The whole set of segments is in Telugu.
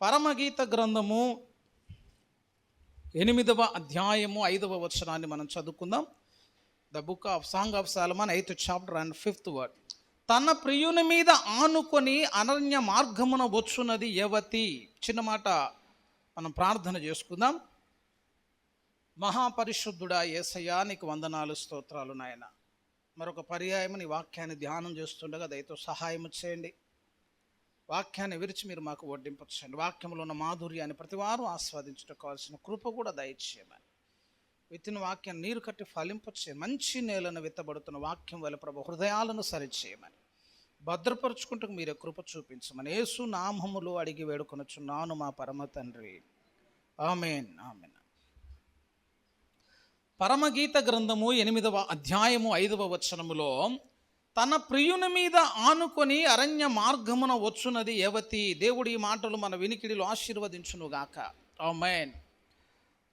పరమగీత గ్రంథము 8వ అధ్యాయము 5వ వచనాన్ని మనం చదువుకుందాం. The book of song of Solomon 8th chapter and 5th word. తన ప్రియుని మీద ఆనుకొని అనన్య మార్గమున వచ్చున్నది యవతి. చిన్న మాట మనం ప్రార్థన చేసుకుందాం. మహాపరిశుద్ధుడా యేసయ్యా, నీకు వందనాలు, స్తోత్రాలు నాయన. మరొక పర్యాయం నీ వాక్యాన్ని ధ్యానం చేస్తుండగా దయతో సహాయం చేయండి. వాక్యాన్ని విరిచి మీరు మాకు వడ్డింపచేయండి. వాక్యంలో ఉన్న మాధుర్యాన్ని ప్రతివారు ఆస్వాదించడం కావాల్సిన కృప కూడా దయచేయమని, విత్తిన వాక్యాన్ని నీరు కట్టి ఫలింపచేయమని, మంచి నేలను విత్తబడుతున్న వాక్యం వల్ల ప్రభు హృదయాలను సరిచేయమని, భద్రపరుచుకుంటూ మీరే కృప చూపించమని యేసు నామములో అడిగి వేడుకొనుచున్నాను మా పరమ తండ్రి, ఆమేన్, ఆమేన్. పరమగీత గ్రంథము 8వ అధ్యాయము 5వ వచనములో, తన ప్రియుని మీద ఆనుకొని అరణ్య మార్గమున వచ్చున్నది యవతి. దేవుడి ఈ మాటలు మన వినికిడిలో ఆశీర్వదించునుగాక, ఆమేన్.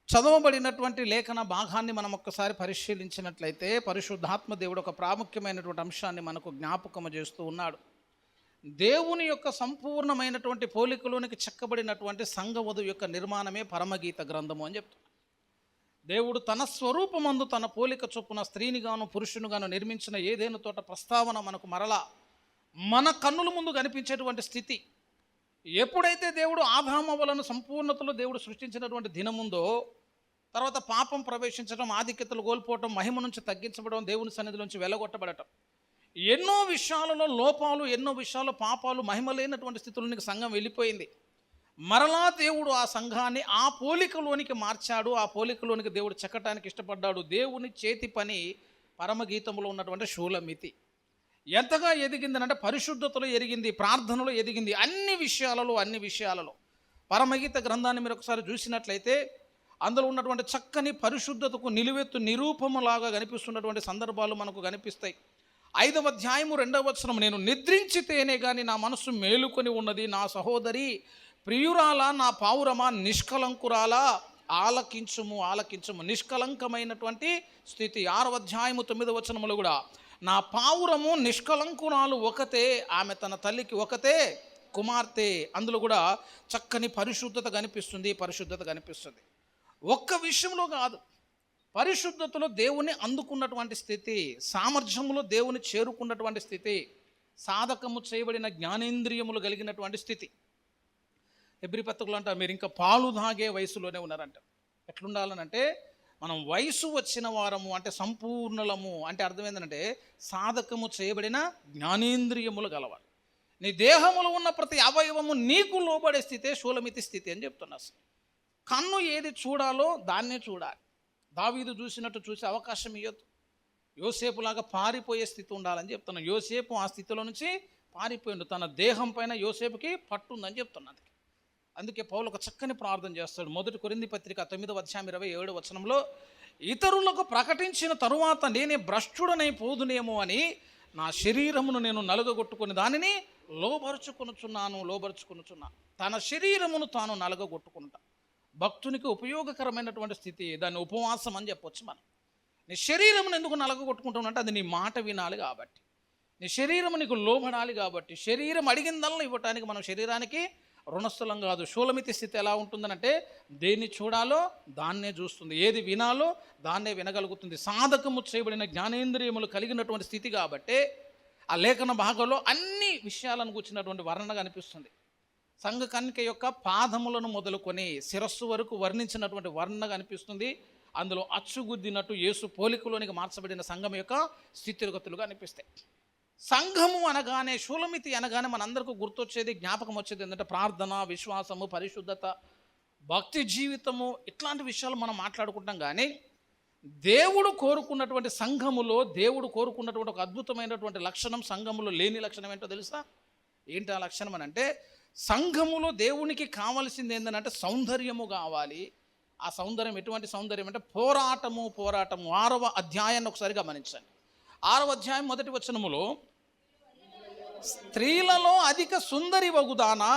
చదవబడినటువంటి లేఖన భాగాన్ని మనం ఒక్కసారి పరిశీలించినట్లయితే పరిశుద్ధాత్మ దేవుడు ఒక ప్రాముఖ్యమైనటువంటి అంశాన్ని మనకు జ్ఞాపకము చేస్తూ ఉన్నాడు. దేవుని యొక్క సంపూర్ణమైనటువంటి పోలికలోనికి చెక్కబడినటువంటి సంఘవధువు యొక్క నిర్మాణమే పరమగీత గ్రంథము అని చెప్తున్నాడు. దేవుడు తన స్వరూపమందు తన పోలిక చొప్పున స్త్రీనిగాను పురుషునిగాను నిర్మించిన ఏదైనా తోట ప్రస్తావన మనకు మరలా మన కన్నుల ముందు కనిపించేటువంటి స్థితి. ఎప్పుడైతే దేవుడు ఆదామవ్వలను సంపూర్ణతలో దేవుడు సృష్టించినటువంటి దినముందో, తర్వాత పాపం ప్రవేశించడం, ఆధిక్యతలు కోల్పోవటం, మహిమ నుంచి తగ్గించబడడం, దేవుని సన్నిధి నుంచి వెలగొట్టబడటం, ఎన్నో విషయాలలో లోపాలు, ఎన్నో విషయాలు పాపాలు, మహిమ లేనటువంటి స్థితుల్లోనికి సంఘం వెళ్ళిపోయింది. మరలా దేవుడు ఆ సంఘాన్ని ఆ పోలికలోనికి మార్చాడు. ఆ పోలికలోనికి దేవుడు చెక్కటానికి ఇష్టపడ్డాడు. దేవుని చేతి పని పరమగీతంలో ఉన్నటువంటి షూలమితి ఎంతగా ఎదిగిందనంటే పరిశుద్ధతలో ఎదిగింది, ప్రార్థనలో ఎదిగింది, అన్ని విషయాలలో. పరమగీత గ్రంథాన్ని మీరు ఒకసారి చూసినట్లయితే అందులో ఉన్నటువంటి చక్కని పరిశుద్ధతకు నిలువెత్తు నిరూపములాగా కనిపిస్తున్నటువంటి సందర్భాలు మనకు కనిపిస్తాయి. 5వ అధ్యాయము 2వ వచనం, నేను నిద్రించితేనే కానీ నా మనసు మేలుకొని ఉన్నది, నా సహోదరి ప్రియురాలా, నా పావురమా, నిష్కలంకురాలా, ఆలకించుము. నిష్కలంకమైనటువంటి స్థితి. 6వ అధ్యాయము 9వ వచనములు కూడా, నా పావురము నిష్కలంకురాలు ఒకతే, ఆమె తన తల్లికి ఒకతే కుమార్తె. అందులో కూడా చక్కని పరిశుద్ధత కనిపిస్తుంది. ఒక్క విషయంలో కాదు, పరిశుద్ధతలో దేవుని అందుకున్నటువంటి స్థితి, సామర్థ్యములో దేవుని చేరుకున్నటువంటి స్థితి, సాధకము చేయబడిన జ్ఞానేంద్రియములు కలిగినటువంటి స్థితి. హెబ్రీ పత్రికలో అంట, మీరు ఇంకా పాలు తాగే వయసులోనే ఉన్నారంట. ఎట్లుండాలనంటే, మనం వయసు వచ్చిన వారము అంటే సంపూర్ణలము అంటే అర్థం ఏంటంటే సాధకము చేయబడిన జ్ఞానేంద్రియములు గలవారు. నీ దేహములో ఉన్న ప్రతి అవయవము నీకు లోబడే స్థితే షూలమితి స్థితి అని చెప్తున్నారు. కన్ను ఏది చూడాలో దాన్నే చూడాలి. దావీదు చూసినట్టు చూసే అవకాశం ఇవ్వద్దు. యోసేపులాగా పారిపోయే స్థితి ఉండాలని చెప్తున్నాను. యోసేపు ఆ స్థితిలో నుంచి పారిపోయిండు. తన దేహం పైన యోసేపుకి పట్టుందని చెప్తున్నది. అందుకే పౌలు ఒక చక్కని ప్రార్థన చేస్తాడు. 1 కొరింథీ పత్రిక 9వ అధ్యాయం 27వ వచనంలో, ఇతరులకు ప్రకటించిన తరువాత నేనే భ్రష్టుడనై పోదునేమో అని నా శరీరమును నేను నలుగగొట్టుకుని దానిని లోబరుచుకొనుచున్నాను. తన శరీరమును తాను నలుగగొట్టుకుంటా. భక్తునికి ఉపయోగకరమైనటువంటి స్థితి, దాన్ని ఉపవాసం అని చెప్పొచ్చు. మనం నీ శరీరమును ఎందుకు నలగొట్టుకుంటానంటే అది నీ మాట వినాలి కాబట్టి, నీ శరీరము నీకు లోబడాలి కాబట్టి. శరీరం అడిగిందల్లా ఇవ్వటానికి మనం శరీరానికి రుణస్థలం కాదు. షూలమితి స్థితి ఎలా ఉంటుందనంటే, దేన్ని చూడాలో దాన్నే చూస్తుంది, ఏది వినాలో దాన్నే వినగలుగుతుంది. సాధకము చేయబడిన జ్ఞానేంద్రియములు కలిగినటువంటి స్థితి కాబట్టి ఆ లేఖన భాగంలో అన్ని విషయాలను కూర్చున్నటువంటి వర్ణన కనిపిస్తుంది. సంఘ కన్యక యొక్క పాదములను మొదలుకొని శిరస్సు వరకు వర్ణించినటువంటి వర్ణన కనిపిస్తుంది. అందులో అచ్చుగుద్దినట్టు యేసు పోలికలోనికి మార్చబడిన సంఘం యొక్క స్థితిగతులుగా అనిపిస్తాయి. సంఘము అనగానే, షూలమితి అనగానే మనందరికీ గుర్తొచ్చేది, జ్ఞాపకం వచ్చేది ఏంటంటే ప్రార్థన, విశ్వాసము, పరిశుద్ధత, భక్తి జీవితము, ఇట్లాంటి విషయాలు మనం మాట్లాడుకుంటాం. కానీ దేవుడు కోరుకున్నటువంటి సంఘములో దేవుడు కోరుకున్నటువంటి ఒక అద్భుతమైనటువంటి లక్షణం సంఘములో లేని లక్షణం ఏంటో తెలుసా? ఏంటి ఆ లక్షణం అని అంటే, సంఘములో దేవునికి కావాల్సింది ఏంటంటే సౌందర్యము కావాలి. ఆ సౌందర్యం ఎటువంటి సౌందర్యం అంటే పోరాటము. 6వ అధ్యాయాన్ని ఒకసారి గమనించండి. 6వ అధ్యాయం 1వ వచనములో, స్త్రీలలో అధిక సుందరి వగుదానా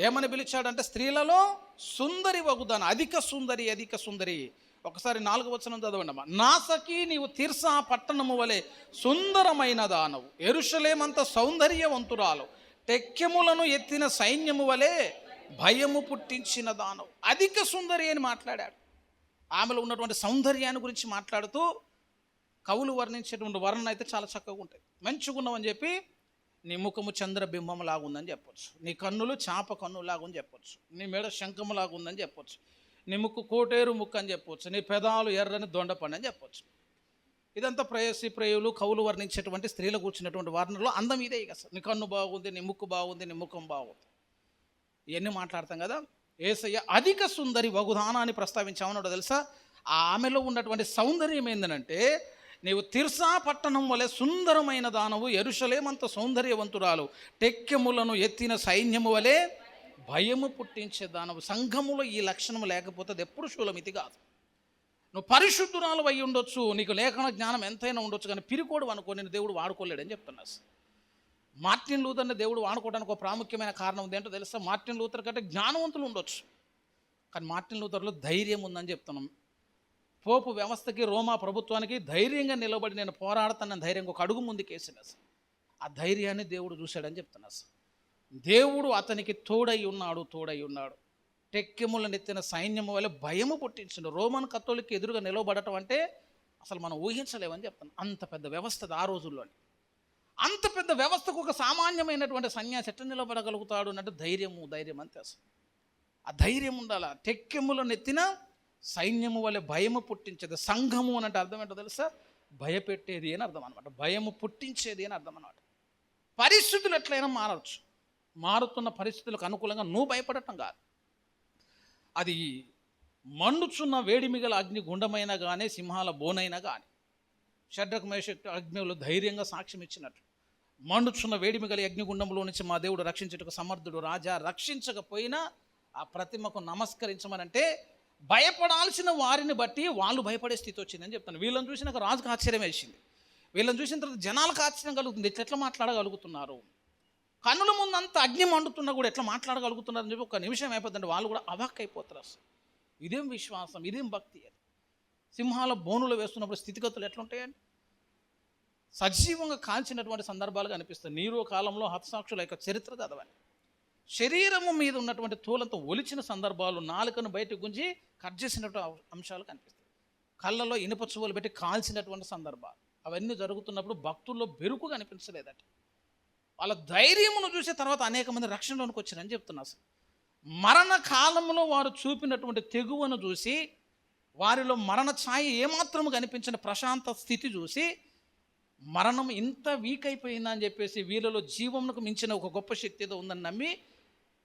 ఏమని పిలిచాడంటే, స్త్రీలలో సుందరి వగుదానా, అధిక సుందరి. ఒకసారి 4వ వచనం చదవండి. నా సఖీ, నీవు తిర్సా పట్టణము వలె సుందరమైన దానవు, యెరూషలేమంత సౌందర్యవంతురాలు, టెక్కెములను ఎత్తిన సైన్యము వలె భయము పుట్టించిన దానవు. అధిక సుందరి అని మాట్లాడాడు. ఆమెలో ఉన్నటువంటి సౌందర్యాన్ని గురించి మాట్లాడుతూ కవులు వర్ణించేటువంటి వర్ణన అయితే చాలా చక్కగా ఉంటాయి. మంచిగా ఉన్నామని చెప్పి నీ ముఖము చంద్రబింబం లాగుందని చెప్పొచ్చు, నీ కన్నులు చాప కన్ను లాగుని చెప్పొచ్చు, నీ మెడ శంఖము లాగుందని చెప్పొచ్చు, నీ ముక్కు కోటేరు ముక్కు అని చెప్పొచ్చు, నీ పెదాలు ఎర్రని దొండపండు అని చెప్పొచ్చు. ఇదంతా ప్రేయసి ప్రేయులు కవులు వర్ణించేటువంటి స్త్రీలు కూర్చున్నటువంటి వర్ణనలో అందం ఇదే. ఇక నీ కన్ను బాగుంది, నీ ముక్కు బాగుంది, నీ ముఖం బాగుంది, ఇవన్నీ మాట్లాడతాం కదా. యేసయ్య అధిక సుందరి వగుదానాన్ని ప్రస్తావించామన్నాడు తెలుసా. ఆమెలో ఉన్నటువంటి సౌందర్యం ఏందనంటే, నీవు తిర్సా పట్టణం వలె సుందరమైన దానవు, యెరూషలేమంత సౌందర్యవంతురాలు, టెక్కెములను ఎత్తిన సైన్యము వలె భయము పుట్టించే దానవు. సంఘములో ఈ లక్షణం లేకపోతే అది ఎప్పుడు శూలమితి కాదు. నువ్వు పరిశుద్ధురాలు అయి ఉండొచ్చు, నీకు లేఖన జ్ఞానం ఎంతైనా ఉండొచ్చు, కానీ పిరికోడు అనుకో నేను దేవుడు వాడుకోలేడని చెప్తున్నా. మార్టిన్ లూథర్ని దేవుడు వాడుకోవడానికి ఒక ప్రాముఖ్యమైన కారణం ఉంది. ఏంటో తెలుసా? మార్టిన్ లూథర్ కంటే జ్ఞానవంతులు ఉండొచ్చు, కానీ మార్టిన్ లూథర్లో ధైర్యం ఉందని చెప్తున్నాం. పోపు వ్యవస్థకి, రోమా ప్రభుత్వానికి ధైర్యంగా నిలబడి నేను పోరాడుతానని ధైర్యంగా ఒక అడుగు ముందుకేసిన ఆ ధైర్యాన్ని దేవుడు చూశాడని చెప్తున్నా. దేవుడు అతనికి తోడై ఉన్నాడు. టెక్కెములను ఎత్తిన సైన్యము వల్ల భయము పుట్టించిండు. రోమన్ కథోలిక్ ఎదురుగా నిలవబడటం అంటే అసలు మనం ఊహించలేమని చెప్తాను. అంత పెద్ద వ్యవస్థ ఆ రోజుల్లోని. అంత పెద్ద వ్యవస్థకు ఒక సామాన్యమైనటువంటి సన్యాసి ఎట్లా నిలబడగలుగుతాడు అంటే ధైర్యం అంతే. అసలు ఆ ధైర్యం ఉండాలి. టెక్కెములను ఎత్తిన సైన్యము వల్ల భయము పుట్టించేది. సంఘము అని అంటే అర్థం ఏంటో తెలుసా? భయపెట్టేది అని అర్థం అనమాట. భయము పుట్టించేది అని అర్థం అనమాట. పరిస్థితులు ఎట్లయినా మారవచ్చు. మారుతున్న పరిస్థితులకు అనుకూలంగా నువ్వు భయపడటం కాదు. అది మండుచున్న వేడిమిగల అగ్ని గుండమైనా కానీ, సింహాల బోనైనా కానీ, షడ్రక్ మేషక్ అగ్నిలో ధైర్యంగా సాక్ష్యం ఇచ్చినట్టు, మండుచున్న వేడిమిగల అగ్నిగుండంలో నుంచి మా దేవుడు రక్షించుటకు సమర్థుడు. రాజా రక్షించకపోయినా ఆ ప్రతిమకు నమస్కరించమనంటే భయపడాల్సిన వారిని బట్టి వాళ్ళు భయపడే స్థితి వచ్చిందని చెప్తాను. వీళ్ళని చూసి నాకు రాజుకు ఆశ్చర్యం వేసింది. వీళ్ళని చూసిన తర్వాత జనాలకు ఆశ్చర్యం కలుగుతుంది. ఎట్లా మాట్లాడగలుగుతున్నారు, కన్నుల ముందు అంత అగ్ని మండుతున్నా కూడా ఎట్లా మాట్లాడగలుగుతున్నారని చెప్పి ఒక నిమిషం అయిపోతుందంటే వాళ్ళు కూడా అవాక్ అయిపోతారు. అసలు ఇదేం విశ్వాసం, ఇదేం భక్తి. అది సింహాల బోనులు వేస్తున్నప్పుడు స్థితిగతులు ఎట్లుంటాయండి? సజీవంగా కాల్చినటువంటి సందర్భాలు కనిపిస్తాయి. నీరో కాలంలో హతసాక్షుల యొక్క చరిత్ర చదవాలి. శరీరము మీద ఉన్నటువంటి తోలంతో ఒలిచిన సందర్భాలు, నాలుకను బయటకు గుంజి కట్ చేసినటువంటి అంశాలు కనిపిస్తాయి. కళ్ళలో ఇనుప చువ్వలు పెట్టి కాల్చినటువంటి సందర్భాలు, అవన్నీ జరుగుతున్నప్పుడు భక్తుల్లో బెరుకు కనిపించలేదట. వాళ్ళ ధైర్యమును చూసే తర్వాత అనేక మంది రక్షణలోనికి వచ్చారని చెప్తున్నా. అసలు మరణ కాలంలో వారు చూపినటువంటి తెగువను చూసి, వారిలో మరణ ఛాయ ఏమాత్రము కనిపించిన ప్రశాంత స్థితి చూసి, మరణం ఇంత వీక్ అయిపోయిందా అని చెప్పేసి వీళ్ళలో జీవమునకు మించిన ఒక గొప్ప శక్తి ఏదో ఉందని నమ్మి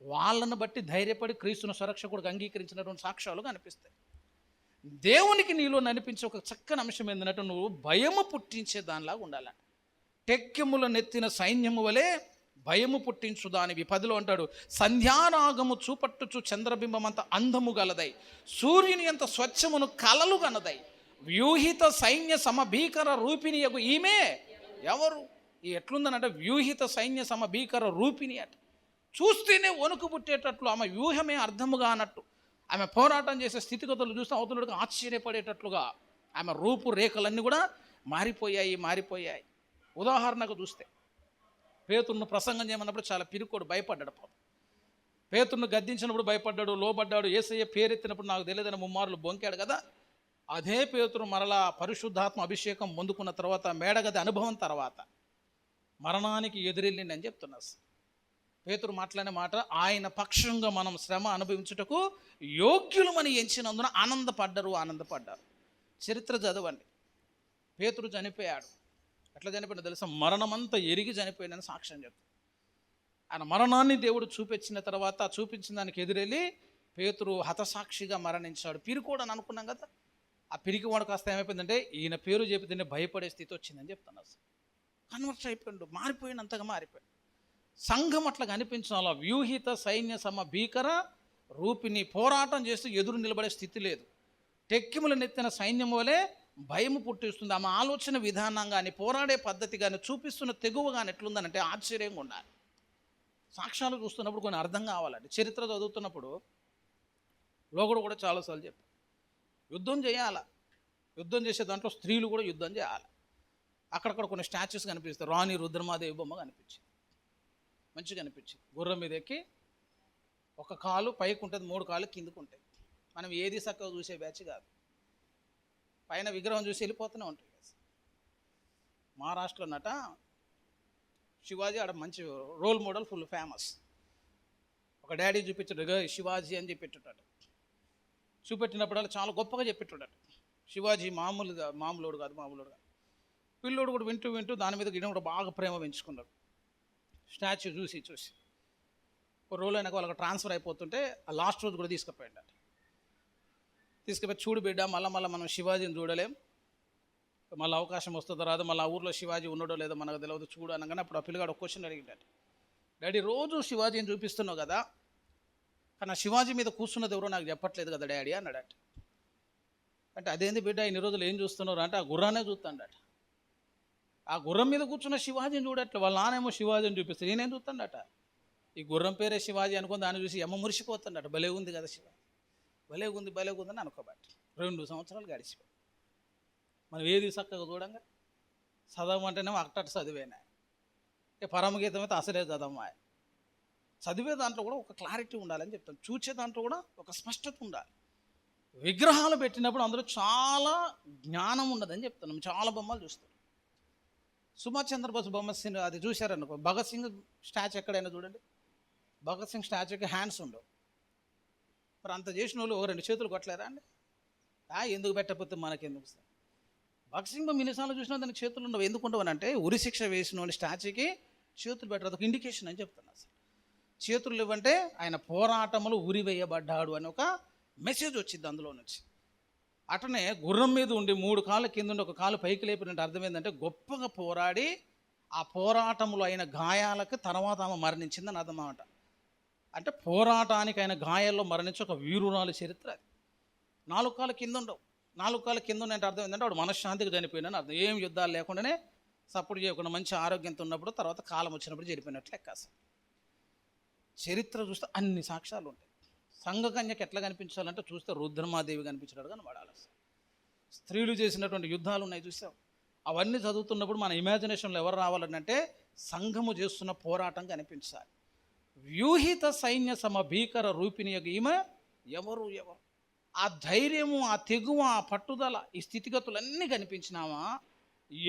వాళ్ళను బట్టి ధైర్యపడి క్రీస్తును సురక్షకుడికి అంగీకరించినటువంటి సాక్ష్యాలు కనిపిస్తాయి. దేవునికి నీలో నడిపించే ఒక చక్కని అంశం ఏంటంటే, నువ్వు భయము పుట్టించే దానిలాగా ఉండాలి. టెక్కెముల నెత్తిన సైన్యము వలె భయము పుట్టించు దానివి. 10లో అంటాడు, సంధ్యారాగము చూపట్టుచు చంద్రబింబం అంత అందము గలదై, సూర్యుని అంత స్వచ్ఛమును కలలు గనదై, వ్యూహిత సైన్య సమభీకర రూపిణియగు ఈమె ఎవరు? ఈ ఎట్లుందనంటే వ్యూహిత సైన్య సమభీకర రూపిణి అట. చూస్తేనే వణుకు పుట్టేటట్లు, ఆమె వ్యూహమే అర్థముగా అన్నట్టు, ఆమె పోరాటం చేసే స్థితిగతులు చూస్తే అవతలుడికి ఆశ్చర్యపడేటట్లుగా ఆమె రూపురేఖలన్నీ కూడా మారిపోయాయి. ఉదాహరణకు చూస్తే పేతురును ప్రసంగం చేయమన్నప్పుడు చాలా పిరుకోడు, భయపడ్డాడు. పాపం పేతురును గద్దించినప్పుడు భయపడ్డాడు, లోబడ్డాడు. యేసయ్య పేరెత్తినప్పుడు నాకు తెలియదని ముమ్మారులు బొంకాడు కదా. అదే పేతురు మరలా పరిశుద్ధాత్మ అభిషేకం పొందుకున్న తర్వాత, మేడగది అనుభవం తర్వాత మరణానికి ఎదురెళ్ళిండి అని చెప్తున్నా. పేతురు మాట్లాడిన మాట, ఆయన పక్షంగా మనం శ్రమ అనుభవించుటకు యోగ్యులమని ఎంచినందున ఆనందపడ్డారు. చరిత్ర చదవండి. పేతురు చనిపోయాడు. ఎట్లా చనిపోయినా తెలుసా? మరణమంతా ఎరిగి చనిపోయిందని సాక్ష్యం చెప్తాడు. ఆయన మరణాన్ని దేవుడు చూపించిన తర్వాత, చూపించిన దానికి ఎదురెళ్ళి పేతురు హతసాక్షిగా మరణించాడు. పిరికోడు అని అనుకున్నాం కదా. ఆ పిరికివాడు కాస్త ఏమైపోయిందంటే, ఈయన పేరు చెప్పితే భయపడే స్థితి వచ్చిందని చెప్తాను. అసలు కన్వర్ట్ అయిపోయాడు, మారిపోయినంతగా మారిపోయాడు. సంఘం అట్లా కనిపించాలా? వ్యూహిత సైన్య భీకర రూపిణి, పోరాటం చేస్తూ ఎదురు నిలబడే స్థితి లేదు. టెక్కిములు నెత్తిన సైన్యం వలె భయము పుట్టిస్తుంది. ఆమె ఆలోచన విధానం కానీ, పోరాడే పద్ధతి కానీ, చూపిస్తున్న తెగువ కానీ ఎట్లుందనంటే ఆశ్చర్యంగా ఉండాలి. సాక్ష్యాలు చూస్తున్నప్పుడు కొన్ని అర్థం కావాలండి. చరిత్ర చదువుతున్నప్పుడు లోగడు కూడా చాలాసార్లు చెప్పారు, యుద్ధం చేయాలి. యుద్ధం చేసే దాంట్లో స్త్రీలు కూడా యుద్ధం చేయాలి. అక్కడక్కడ కొన్ని స్టాచ్యూస్ కనిపిస్తాయి. రాణి రుద్రమాదేవి బొమ్మ కనిపించింది, మంచిగా కనిపించింది. గుర్రం మీద ఎక్కి ఒక కాలు పైకి ఉంటుంది, 3 కాళ్ళు కిందకు ఉంటాయి. మనం ఏది చక్కగా చూసే బ్యాచ్ కాదు. పైన విగ్రహం చూసి వెళ్ళిపోతూనే ఉంటుంది. మహారాష్ట్రలో నట శివాజీ ఆడ మంచి రోల్ మోడల్, ఫుల్ ఫేమస్. ఒక డాడీ చూపించాడు శివాజీ అని చెప్పేట్టున్నాడు. చూపెట్టినప్పుడు చాలా గొప్పగా చెప్పేట్టున్నాడు. శివాజీ మామూలుడు కాదు. పిల్లోడు కూడా వింటూ దాని మీద గిడం కూడా బాగా ప్రేమ పెంచుకున్నాడు. స్టాచ్యూ చూసి ఒక రోజు అయినాక వాళ్ళకి ట్రాన్స్ఫర్ అయిపోతుంటే ఆ లాస్ట్ రోజు కూడా తీసుకుపోయాడు. తీసుకుపోయి చూడు బిడ్డ, మళ్ళీ మనం శివాజీని చూడలేం, మళ్ళీ అవకాశం వస్తుందో రాదు, మళ్ళీ ఆ ఊర్లో శివాజీ ఉన్నాడో లేదో మనకు తెలియదు, చూడు అనగానే అప్పుడు ఆ పిల్లగాడు ఒక క్వశ్చన్ అడిగాడు. డాడీ, రోజు శివాజీని చూపిస్తున్నావు కదా, కానీ ఆ శివాజీ మీద కూర్చున్నది ఎవరో నాకు చెప్పట్లేదు కదా డాడీ అన్నాడట. అంటే అదేంది బిడ్డ, ఇన్ని రోజులు ఏం చూస్తున్నారు అంటే, ఆ గుర్రానే చూస్తాడట. ఆ గుర్రం మీద కూర్చున్న శివాజీని చూడట్లే, వాళ్ళ నానేమో శివాజీని చూపిస్తాడు, నేనేం చూస్తాడట. ఈ గుర్రం పేరే శివాజీ అనుకుని దాన్ని చూసి ఎమ్మ మురిసిపోతాడట. భలే ఉంది కదా శివాజీ, భలే ఉందని అనుకోబట్టి 2 సంవత్సరాలు గడిచిపోయి. మనం ఏది చక్కగా చూడంగా చదవమంటేనేమో అట్టట చదివేనా, పరమగీతం అయితే అసలే చదవమా. చదివే దాంట్లో కూడా ఒక క్లారిటీ ఉండాలని చెప్తాను. చూసే దాంట్లో కూడా ఒక స్పష్టత ఉండాలి. విగ్రహాలు పెట్టినప్పుడు అందులో చాలా జ్ఞానం ఉండదని చెప్తున్నాం. చాలా బొమ్మలు చూస్తాం. సుభాష్ చంద్రబోస్ బొమ్మ అది చూశారనుకో, భగత్ సింగ్ స్టాచ్యూ ఎక్కడైనా చూడండి, భగత్ సింగ్ స్టాచ్యూకి హ్యాండ్స్ ఉండవు. మరి అంత చేసిన వాళ్ళు 2 చేతులు కొట్టలేరా అండి? ఎందుకు పెట్టకపోతే మనకెందుకు? భగత్ సింగ్ మినిసార్లు చూసినా దానికి చేతులు ఉండవు. ఎందుకు ఉండవు అంటే, ఉరిశిక్ష వేసిన వాళ్ళు స్టాచ్యూకి చేతులు పెట్టరు, అదొక ఇండికేషన్ అని చెప్తున్నా. అసలు చేతులు ఇవ్వంటే ఆయన పోరాటంలో ఉరివేయబడ్డాడు అని ఒక మెసేజ్ వచ్చింది అందులో నుంచి. అటనే గుర్రం మీద ఉండి 3 కాళ్ళ కింద ఉండి 1 కాలు పైకి లేపినట్టు అర్థం ఏంటంటే, గొప్పగా పోరాడి ఆ పోరాటంలో అయిన గాయాలకు తర్వాత ఆమె మరణించిందని అర్థం అన్నమాట. అంటే పోరాటానికి ఆయన గాయాల్లో మరణించి ఒక వీరురాలు చరిత్ర అది. 4 కాళ్ళ కింద ఉండవు. 4 కాళ్ళ కింద ఉన్నట్టు అర్థం ఏంటంటే, వాడు మనశ్శాంతికి చనిపోయినని అర్థం. ఏం యుద్ధాలు లేకుండానే సపోర్ట్ చేయకుండా మంచి ఆరోగ్యంతో ఉన్నప్పుడు, తర్వాత కాలం వచ్చినప్పుడు చనిపోయినట్లు లెక్క. అసలు చరిత్ర చూస్తే అన్ని సాక్ష్యాలు ఉంటాయి. సంఘకన్యకి ఎట్లా కనిపించాలంటే, చూస్తే రుద్రమాదేవి కనిపించినట్టు కనబడాలి. స్త్రీలు చేసినటువంటి యుద్ధాలు ఉన్నాయి చూసాం. అవన్నీ చదువుతున్నప్పుడు మన ఇమాజినేషన్లో ఎవరు రావాలంటే, సంఘము చేస్తున్న పోరాటం కనిపించాలి. వ్యూహిత సైన్య సమ భీకర రూపిణి ఈమె ఎవరు ఆ ధైర్యము, ఆ తెగువ, ఆ పట్టుదల, ఈ స్థితిగతులన్నీ కనిపించినామా,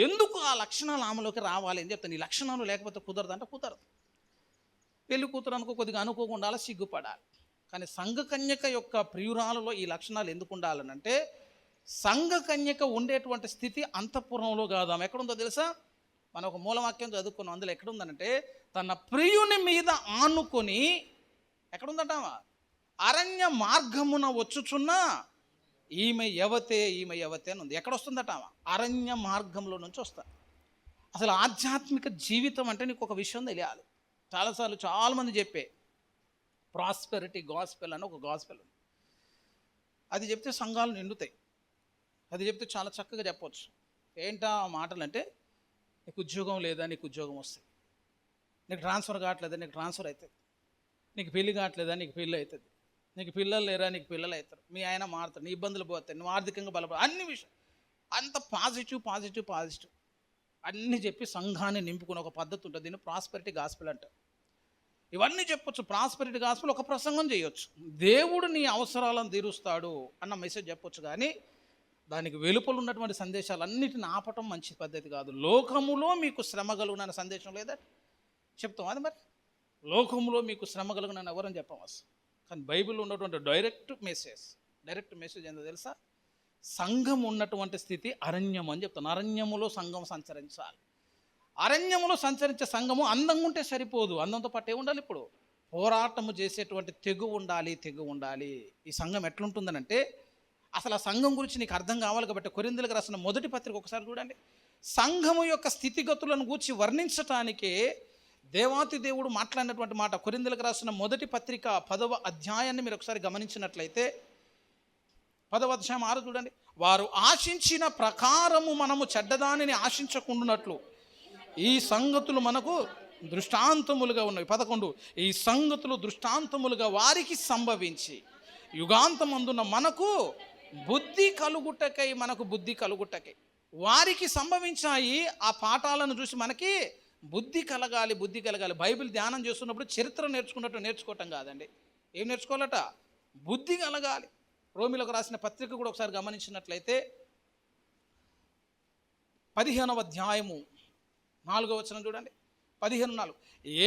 ఎందుకు ఆ లక్షణాలు ఆమెలోకి రావాలి అని చెప్తాను. ఈ లక్షణాలు లేకపోతే కుదరదు అంటే కుదరదు. పెళ్లి కూతురు అనుకో కొద్దిగా అనుకోకుండా సిగ్గుపడాలి. కానీ సంఘకన్యక యొక్క ప్రియురాలలో ఈ లక్షణాలు ఎందుకు ఉండాలనంటే, సంఘకన్యక ఉండేటువంటి స్థితి అంతఃపురంలో కాదు. ఆమె ఎక్కడుందో తెలుసా? మనం ఒక మూలవాక్యం చదువుకున్నాం. అందులో ఎక్కడుందనంటే, తన ప్రియుని మీద ఆనుకొని ఎక్కడుందట, అరణ్య మార్గమున వచ్చుచున్న ఈమె యవతే అని ఉంది. ఎక్కడొస్తుందట? అరణ్య మార్గంలో నుంచి వస్తా. అసలు ఆధ్యాత్మిక జీవితం అంటే నీకు ఒక విషయం తెలియాలి. చాలాసార్లు చాలామంది చెప్పే ప్రాస్పెరిటీ గాస్పెల్ అని ఒక గాస్పెల్ ఉంది. అది చెప్తే సంఘాలు నిండుతాయి. అది చెప్తే చాలా చక్కగా చెప్పవచ్చు. ఏంటా మాటలు అంటే, నీకు ఉద్యోగం లేదా, నీకు ఉద్యోగం వస్తుంది. నీకు ట్రాన్స్ఫర్ కావట్లేదా, నీకు ట్రాన్స్ఫర్ అవుతుంది. నీకు పెళ్ళి కావట్లేదా, నీకు పెళ్ళి అవుతుంది. నీకు పిల్లలు లేరా, నీకు పిల్లలు అవుతారు. మీ ఆయన మారుతారు, నీ ఇబ్బందులు పోతాయి, నువ్వు ఆర్థికంగా బలపడ, అన్ని విషయం అంత పాజిటివ్ అన్నీ చెప్పి సంఘాన్ని నింపుకునే ఒక పద్ధతి ఉంటుంది. దీన్ని ప్రాస్పెరిటీ గాస్పెల్ అంటారు. ఇవన్నీ చెప్పొచ్చు. ప్రాస్పెరిటీ గాస్పెల్ ఒక ప్రసంగం చేయొచ్చు. దేవుడు నీ అవసరాలను తీరుస్తాడు అన్న మెసేజ్ చెప్పొచ్చు. కానీ దానికి వెలుపల ఉన్నటువంటి సందేశాలన్నిటిని ఆపటం మంచి పద్ధతి కాదు. లోకములో మీకు శ్రమ కలుగునన్న సందేశం లేదా చెప్తాం. అది మరి లోకములో మీకు శ్రమ కలుగునని ఎవరని చెప్పవచ్చు. కానీ బైబిల్లో ఉన్నటువంటి డైరెక్ట్ మెసేజ్ ఏంటో తెలుసా? సంఘం ఉన్నటువంటి స్థితి అరణ్యం అని చెప్తాను. అరణ్యములో సంఘం సంచరించాలి. అరణ్యములో సంచరించే సంఘము అందంగా ఉంటే సరిపోదు, అందంతో పాటు ఏముండాలి? ఇప్పుడు పోరాటము చేసేటువంటి తెగు ఉండాలి. ఈ సంఘం ఎట్లుంటుందనంటే, అసలు ఆ సంఘం గురించి నీకు అర్థం కావాలి కాబట్టి కొరింథీయులకు రాసిన మొదటి పత్రిక ఒకసారి చూడండి. సంఘము యొక్క స్థితిగతులను గూర్చి వర్ణించటానికే దేవాతి దేవుడు మాట్లాడినటువంటి మాట. కొరింథీయులకు రాసిన మొదటి పత్రిక 10వ అధ్యాయాన్ని మీరు ఒకసారి గమనించినట్లయితే, 10వ అధ్యాయం 6 చూడండి. వారు ఆశించిన ప్రకారము మనము చెడ్డదానిని ఆశించకుండానట్లు ఈ సంగతులు మనకు దృష్టాంతములుగా ఉన్నవి. 11 ఈ సంగతులు దృష్టాంతములుగా వారికి సంభవించి యుగాంతమందున మనకు బుద్ధి కలుగుటకై వారికి సంభవించాయి. ఆ పాఠాలను చూసి మనకి బుద్ధి కలగాలి. బైబిల్ ధ్యానం చేస్తున్నప్పుడు చరిత్ర నేర్చుకోవటం కాదండి. ఏం నేర్చుకోవాలట? బుద్ధి కలగాలి. రోమిలకు రాసిన పత్రిక కూడా ఒకసారి గమనించినట్లయితే 15వ అధ్యాయము 4వ వచనం చూడండి. 15:4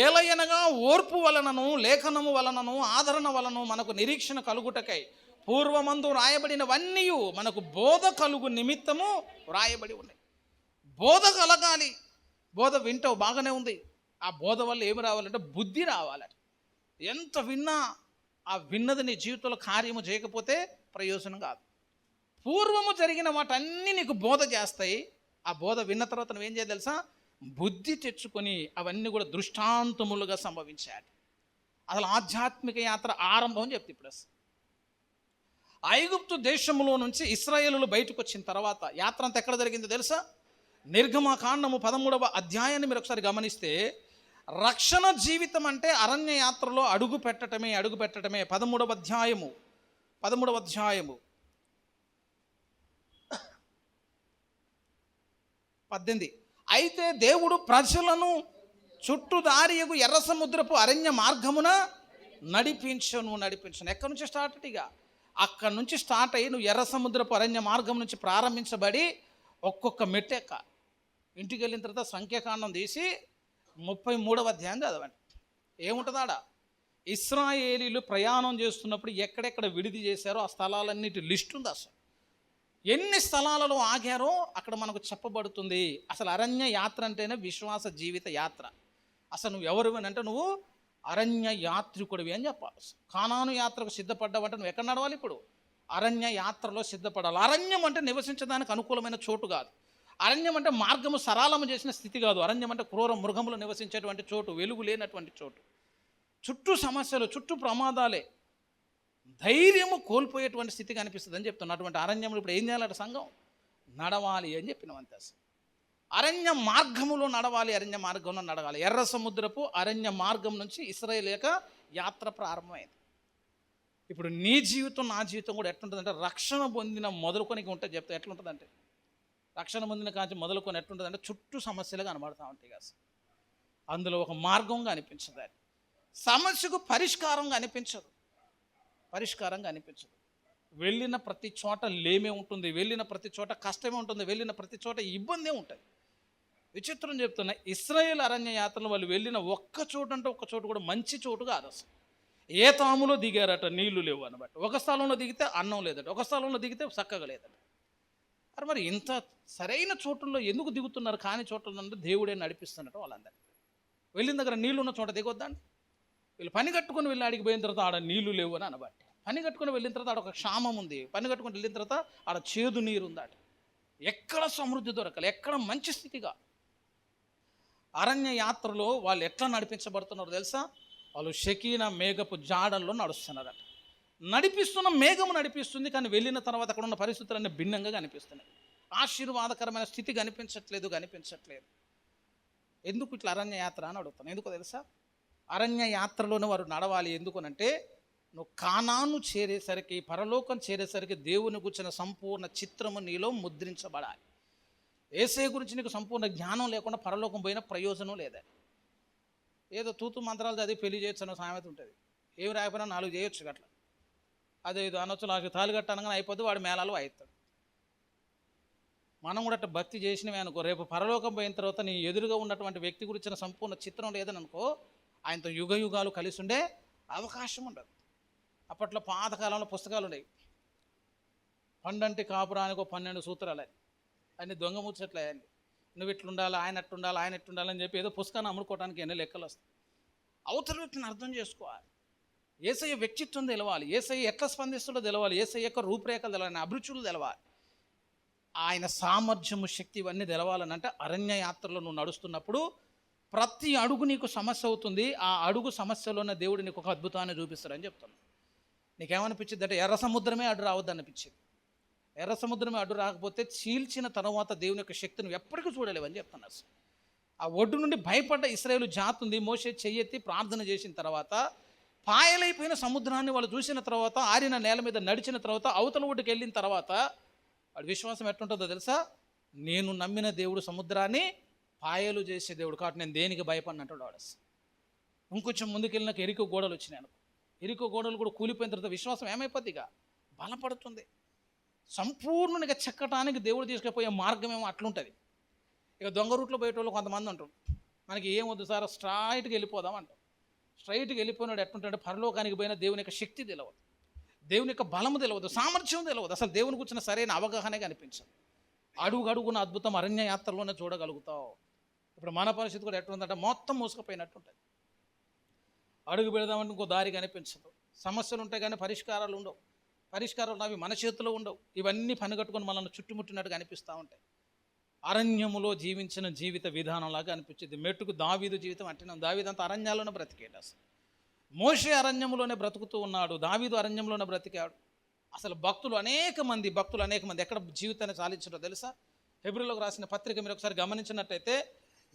ఏలయనగా ఓర్పు వలనను లేఖనము వలనను ఆదరణ వలన మనకు నిరీక్షణ కలుగుటకై పూర్వమందు రాయబడినవన్నీ మనకు బోధ కలుగు నిమిత్తము రాయబడి ఉన్నాయి. బోధ కలగాలి. బోధ వింటావు, బాగానే ఉంది. ఆ బోధ వల్ల ఏమి రావాలంటే బుద్ధి రావాలట. ఎంత విన్నా ఆ విన్నది నీ జీవితంలో కార్యము చేయకపోతే ప్రయోజనం కాదు. పూర్వము జరిగిన వాటన్నీ నీకు బోధ చేస్తాయి. ఆ బోధ విన్న తర్వాత నువ్వేం చేయాలి తెలుసా? బుద్ధి తెచ్చుకొని అవన్నీ కూడా దృష్టాంతములుగా సంభవించాలి. అసలు ఆధ్యాత్మిక యాత్ర ఆరంభం చెప్తే ఇప్పుడు ఐగుప్తు దేశంలో నుంచి ఇశ్రాయేలులు బయటకు వచ్చిన తర్వాత యాత్ర అంతా ఎక్కడ జరిగిందో తెలుసా? నిర్గమకాండము 13వ అధ్యాయాన్ని మీరు ఒకసారి గమనిస్తే రక్షణ జీవితం అంటే అరణ్య యాత్రలో అడుగు పెట్టడమే. 13వ అధ్యాయము 18. అయితే దేవుడు ప్రజలను చుట్టుదారియగు ఎర్ర సముద్రపు అరణ్య మార్గమున నడిపించను. ఎక్కడి నుంచి స్టార్ట్? అక్కడి నుంచి స్టార్ట్ అయ్యి నువ్వు ఎర్ర సముద్రపు అరణ్య మార్గం నుంచి ప్రారంభించబడి ఒక్కొక్క మెట్టెక్క ఇంటికి వెళ్ళిన తర్వాత సంఖ్యాకాండం తీసి 33వ అధ్యాయం చదవండి. ఏముంటుంది ఆడ? ఇశ్రాయేలీలు ప్రయాణం చేస్తున్నప్పుడు ఎక్కడెక్కడ విడిది చేశారో ఆ స్థలాలన్నిటి లిస్ట్ ఉంది. అసలు ఎన్ని స్థలాలలో ఆగారో అక్కడ మనకు చెప్పబడుతుంది. అసలు అరణ్య యాత్ర అంటేనే విశ్వాస జీవిత యాత్ర. అసలు నువ్వు ఎవరు అని అంటే నువ్వు అరణ్య యాత్రికుడివి అని చెప్పాలి. కానాను యాత్రకు సిద్ధపడ్డావంటే నువ్వు ఎక్కడ నడవాలి? ఇప్పుడు అరణ్య యాత్రలో సిద్ధపడాలి. అరణ్యం అంటే నివసించడానికి అనుకూలమైన చోటు కాదు. అరణ్యం అంటే మార్గము సరళము చేసిన స్థితి కాదు. అరణ్యం అంటే క్రూర మృగములు నివసించేటువంటి చోటు, వెలుగు లేనటువంటి చోటు, చుట్టూ సమస్యలు, చుట్టూ ప్రమాదాలే, ధైర్యము కోల్పోయేటువంటి స్థితి కనిపిస్తుంది అని చెప్తున్నా. అటువంటి అరణ్యంలో ఇప్పుడు ఏం చేయాలంటే సంఘం నడవాలి అని చెప్పినాం అంతే. అరణ్య మార్గములో నడవాలి. అరణ్య మార్గంలో నడవాలి. ఎర్ర సముద్రపు అరణ్య మార్గం నుంచి ఇశ్రాయేలు యొక్క యాత్ర ప్రారంభమైంది. ఇప్పుడు నీ జీవితం నా జీవితం కూడా ఎట్లుంటుందంటే రక్షణ పొందిన మొదలుకొని ఉంటే చెప్తే ఎట్లుంటుందంటే రక్షణ పొందిన కాంచి మొదలుకొని ఎట్లుంటుందంటే చుట్టూ సమస్యలు కనబడతా ఉంటాయి కదా. అందులో ఒక మార్గంగా అనిపించదు. అది సమస్యకు పరిష్కారంగా అనిపించదు. వెళ్ళిన ప్రతి చోట లేమే ఉంటుంది, వెళ్ళిన ప్రతి చోట కష్టమే ఉంటుంది, వెళ్ళిన ప్రతి చోట ఇబ్బందే ఉంటుంది. విచిత్రం చెప్తున్నా, ఇశ్రాయేల్ అరణ్య యాత్రలో వాళ్ళు వెళ్ళిన ఒక్క చోటు అంటే ఒక్క చోటు కూడా మంచి చోటు కాదు. అసలు ఏ తాములో దిగారట, నీళ్లు లేవు అనమాట. ఒక స్థలంలో దిగితే అన్నం లేదట, ఒక స్థలంలో దిగితే చక్కగా లేదట. మరి ఇంత సరైన చోటుల్లో ఎందుకు దిగుతున్నారు? కాని చోట్ల అంటే దేవుడే నడిపిస్తున్నట్టు వాళ్ళందరికీ. వెళ్ళిన దగ్గర నీళ్ళు ఉన్న చోట దిగొద్దండి. వీళ్ళు పని కట్టుకొని వెళ్ళి ఆడికి పోయిన తర్వాత ఆడ నీళ్లు లేవు అని అనబట్టి, పని కట్టుకొని వెళ్ళిన తర్వాత ఆడ ఒక క్షామం ఉంది, పని కట్టుకొని వెళ్ళిన తర్వాత ఆడ చేదు నీరు ఉందాట. ఎక్కడ సమృద్ధి దొరకలే, ఎక్కడ మంచి స్థితిగా. అరణ్య యాత్రలో వాళ్ళు ఎట్లా నడిపించబడుతున్నారో తెలుసా? వాళ్ళు షకీనా మేఘపు జాడల్లో నడుస్తున్నారట. నడిపిస్తున్న మేఘము నడిపిస్తుంది, కానీ వెళ్ళిన తర్వాత అక్కడ ఉన్న పరిస్థితులన్నీ భిన్నంగా కనిపిస్తున్నాయి. ఆశీర్వాదకరమైన స్థితి కనిపించట్లేదు. ఎందుకు ఇట్లా అరణ్య యాత్ర అని అడుగుతాను. ఎందుకో తెలుసా? అరణ్య యాత్రలోనే వారు నడవాలి. ఎందుకనంటే నువ్వు కానాను చేరేసరికి, పరలోకం చేరేసరికి దేవుని గురించిన సంపూర్ణ చిత్రము నీలో ముద్రించబడాలి. యేసయ్య గురించి నీకు సంపూర్ణ జ్ఞానం లేకుండా పరలోకం పోయిన ప్రయోజనం లేదా. ఏదో తూతు మంత్రాలు చదివి పెళ్లి చేయొచ్చు అన్న సామెత ఉంటుంది. ఏమి రాకపోయినా 4 చేయొచ్చు అట్లా. అదే ఇది అనొచ్చు, నాకు తాళి కట్టనగానే అయిపోతే వాడు మేళాలు వాయిస్తాడు. మనం కూడా అట్లా భక్తి చేసినవి అనుకో, రేపు పరలోకం పోయిన తర్వాత నీ ఎదురుగా ఉన్నటువంటి వ్యక్తి గురించిన సంపూర్ణ చిత్రం లేదని అనుకో, ఆయనతో యుగ యుగాలు కలిసి ఉండే అవకాశం ఉండదు. అప్పట్లో పాతకాలంలో పుస్తకాలు ఉండేవి. 12 కాపురానికి 12 సూత్రాలు అన్ని దొంగ ముచ్చట్లే. నువ్వు ఇట్లుండాలి, ఆయన ఎట్లుండాలి అని చెప్పి ఏదో పుస్తకాన్ని అమ్ముకోవడానికి ఎన్ని లెక్కలు వస్తాయి. అవతల వ్యక్తిని అర్థం చేసుకోవాలి. యేసయ్య వ్యక్తిత్వం తెలవాలి, యేసయ్య ఎట్లా స్పందిస్తుందో తెలవాలి, యేసయ్య యొక్క రూపురేఖలు తెలవాలి, అభిరుచులు తెలవాలి, ఆయన సామర్థ్యము, శక్తి ఇవన్నీ తెలవాలని. అంటే అరణ్య యాత్రలో నువ్వు నడుస్తున్నప్పుడు ప్రతి అడుగు నీకు సమస్య అవుతుంది. ఆ అడుగు సమస్యలోనే దేవుడు నీకు ఒక అద్భుతాన్ని చూపిస్తాడని చెప్తాను. నీకేమనిపించింది అంటే ఎర్ర సముద్రమే అడ్డు రావద్దు అనిపించింది. ఎర్ర సముద్రమే అడ్డు రాకపోతే చీల్చిన తర్వాత దేవుని యొక్క శక్తిని ఎప్పటికీ చూడలేవని చెప్తున్నారు. ఆ ఒడ్డు నుండి భయపడ్డ ఇశ్రాయేలు జాతి ఉంది. మోషే చెయ్యెత్తి ప్రార్థన చేసిన తర్వాత పాయలైపోయిన సముద్రాన్ని వాళ్ళు చూసిన తర్వాత, ఆరిన నేల మీద నడిచిన తర్వాత, అవతల ఒడ్డుకి వెళ్ళిన తర్వాత వాడి విశ్వాసం ఎట్లుంటుందో తెలుసా? నేను నమ్మిన దేవుడు సముద్రాన్ని పాయలు చేసే దేవుడు కాబట్టి నేను దేనికి భయపడినట్టు వాడు. ఇంకొంచెం ముందుకెళ్ళినాక ఎరికో గోడలు వచ్చినాయి. ఎరికో గోడలు కూడా కూలిపోయిన తర్వాత విశ్వాసం ఏమైపోద్ది? ఇక బలపడుతుంది. సంపూర్ణంగా చెక్కటానికి దేవుడు తీసుకుపోయే మార్గం ఏమో అట్లుంటుంది. ఇక దొంగ రూట్లో పోయేటోళ్ళు కొంతమంది ఉంటారు, మనకి ఏం వద్దు సార్ స్ట్రైట్గా వెళ్ళిపోదాం అంటాం. స్ట్రైట్గా వెళ్ళిపోయినాడు ఎట్లుంటాడు? పరలోకానికి పోయిన దేవుని యొక్క శక్తి తెలియదు, దేవుని యొక్క బలము తెలియదు, సామర్థ్యం తెలియదు, అసలు దేవుని కూర్చున్న సరైన అవగాహన కనిపించదు. అడుగు అడుగున అద్భుతం అరణ్య యాత్రలోనే చూడగలుగుతావు. ఇప్పుడు మన పరిస్థితి కూడా ఎట్లుందంటే మొత్తం మూసుకుపోయినట్టు ఉంటుంది. అడుగు పెడదామంటే ఇంకో దారి కనిపించదు. సమస్యలు ఉంటాయి కానీ పరిష్కారాలు ఉండవు. పరిష్కారాలు అవి మన చేతిలో ఉండవు. ఇవన్నీ పనిగట్టుకొని మనల్ని చుట్టుముట్టినట్టుగా అనిపిస్తూ ఉంటాయి. అరణ్యములో జీవించిన జీవిత విధానంలాగా అనిపించింది. మెట్టుకు దావీదు జీవితం అంటే దావీదంతా అరణ్యాల్లోనే బ్రతికేడు. అసలు మోషే అరణ్యంలోనే బ్రతుకుతూ ఉన్నాడు, దావీదు అరణ్యంలోనే బ్రతికాడు. అసలు భక్తులు అనేక మంది ఎక్కడ జీవితాన్ని సాధించారో తెలుసా? హెబ్రీయులకు రాసిన పత్రిక మీరు ఒకసారి గమనించినట్టయితే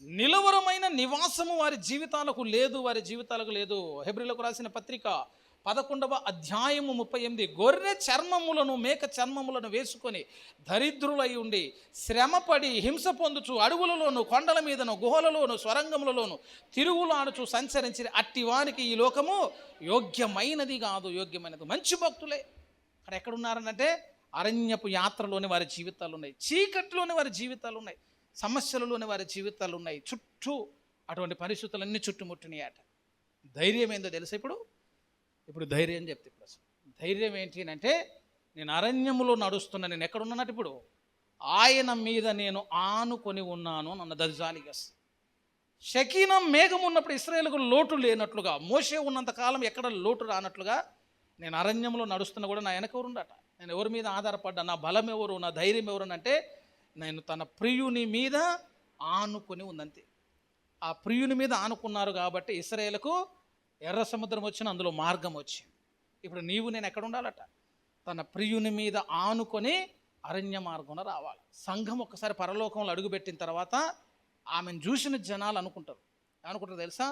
నిలవరమైన నివాసము వారి జీవితాలకు లేదు. హెబ్రీయులకు రాసిన పత్రిక 11వ అధ్యాయము 38, గొర్రె చర్మములను మేక చర్మములను వేసుకొని దరిద్రులై ఉండి శ్రమపడి హింస పొందుచు అడవులలోను కొండల మీదను గుహలలోను స్వరంగములలోను తిరుగులాడుచు సంచరించి అట్టి వారికి ఈ లోకము యోగ్యమైనది కాదు. మంచి భక్తులే అక్కడ ఎక్కడున్నారనంటే అరణ్యపు యాత్రలోని వారి జీవితాలు ఉన్నాయి, చీకట్లోని వారి జీవితాలు ఉన్నాయి, సమస్యలలోని వారి జీవితాలు ఉన్నాయి. చుట్టూ అటువంటి పరిస్థితులన్నీ చుట్టుముట్టినాయట. ధైర్యం ఏందో తెలుసా? ఇప్పుడు ధైర్యం చెప్తే ఇప్పుడు అసలు ధైర్యం ఏంటి అంటే నేను అరణ్యములో నడుస్తున్నా, నేను ఎక్కడున్నానట్టు ఇప్పుడు ఆయన మీద నేను ఆనుకొని ఉన్నాను అన్న దర్జాలిగస్. షకీనం మేఘం ఉన్నప్పుడు ఇశ్రాయేలుకు లోటు లేనట్లుగా, మోషే ఉన్నంతకాలం ఎక్కడ లోటు రానట్లుగా నేను అరణ్యంలో నడుస్తున్నా కూడా నా వెనక ఎవరుండట. నేను ఎవరి మీద ఆధారపడ్డా, నా బలం ఎవరు, నా ధైర్యం ఎవరు అంటే నేను తన ప్రియుని మీద ఆనుకొని ఉందంతే. ఆ ప్రియుని మీద ఆనుకున్నారు కాబట్టి ఇశ్రాయేలుకు ఎర్ర సముద్రం వచ్చిన అందులో మార్గం వచ్చింది. ఇప్పుడు నీవు నేను ఎక్కడ ఉండాలట? తన ప్రియుని మీద ఆనుకొని అరణ్య మార్గంలో రావాలి. సంఘం ఒక్కసారి పరలోకంలో అడుగుపెట్టిన తర్వాత ఆమెను చూసిన జనాలు ఏమనుకుంటారు తెలుసా?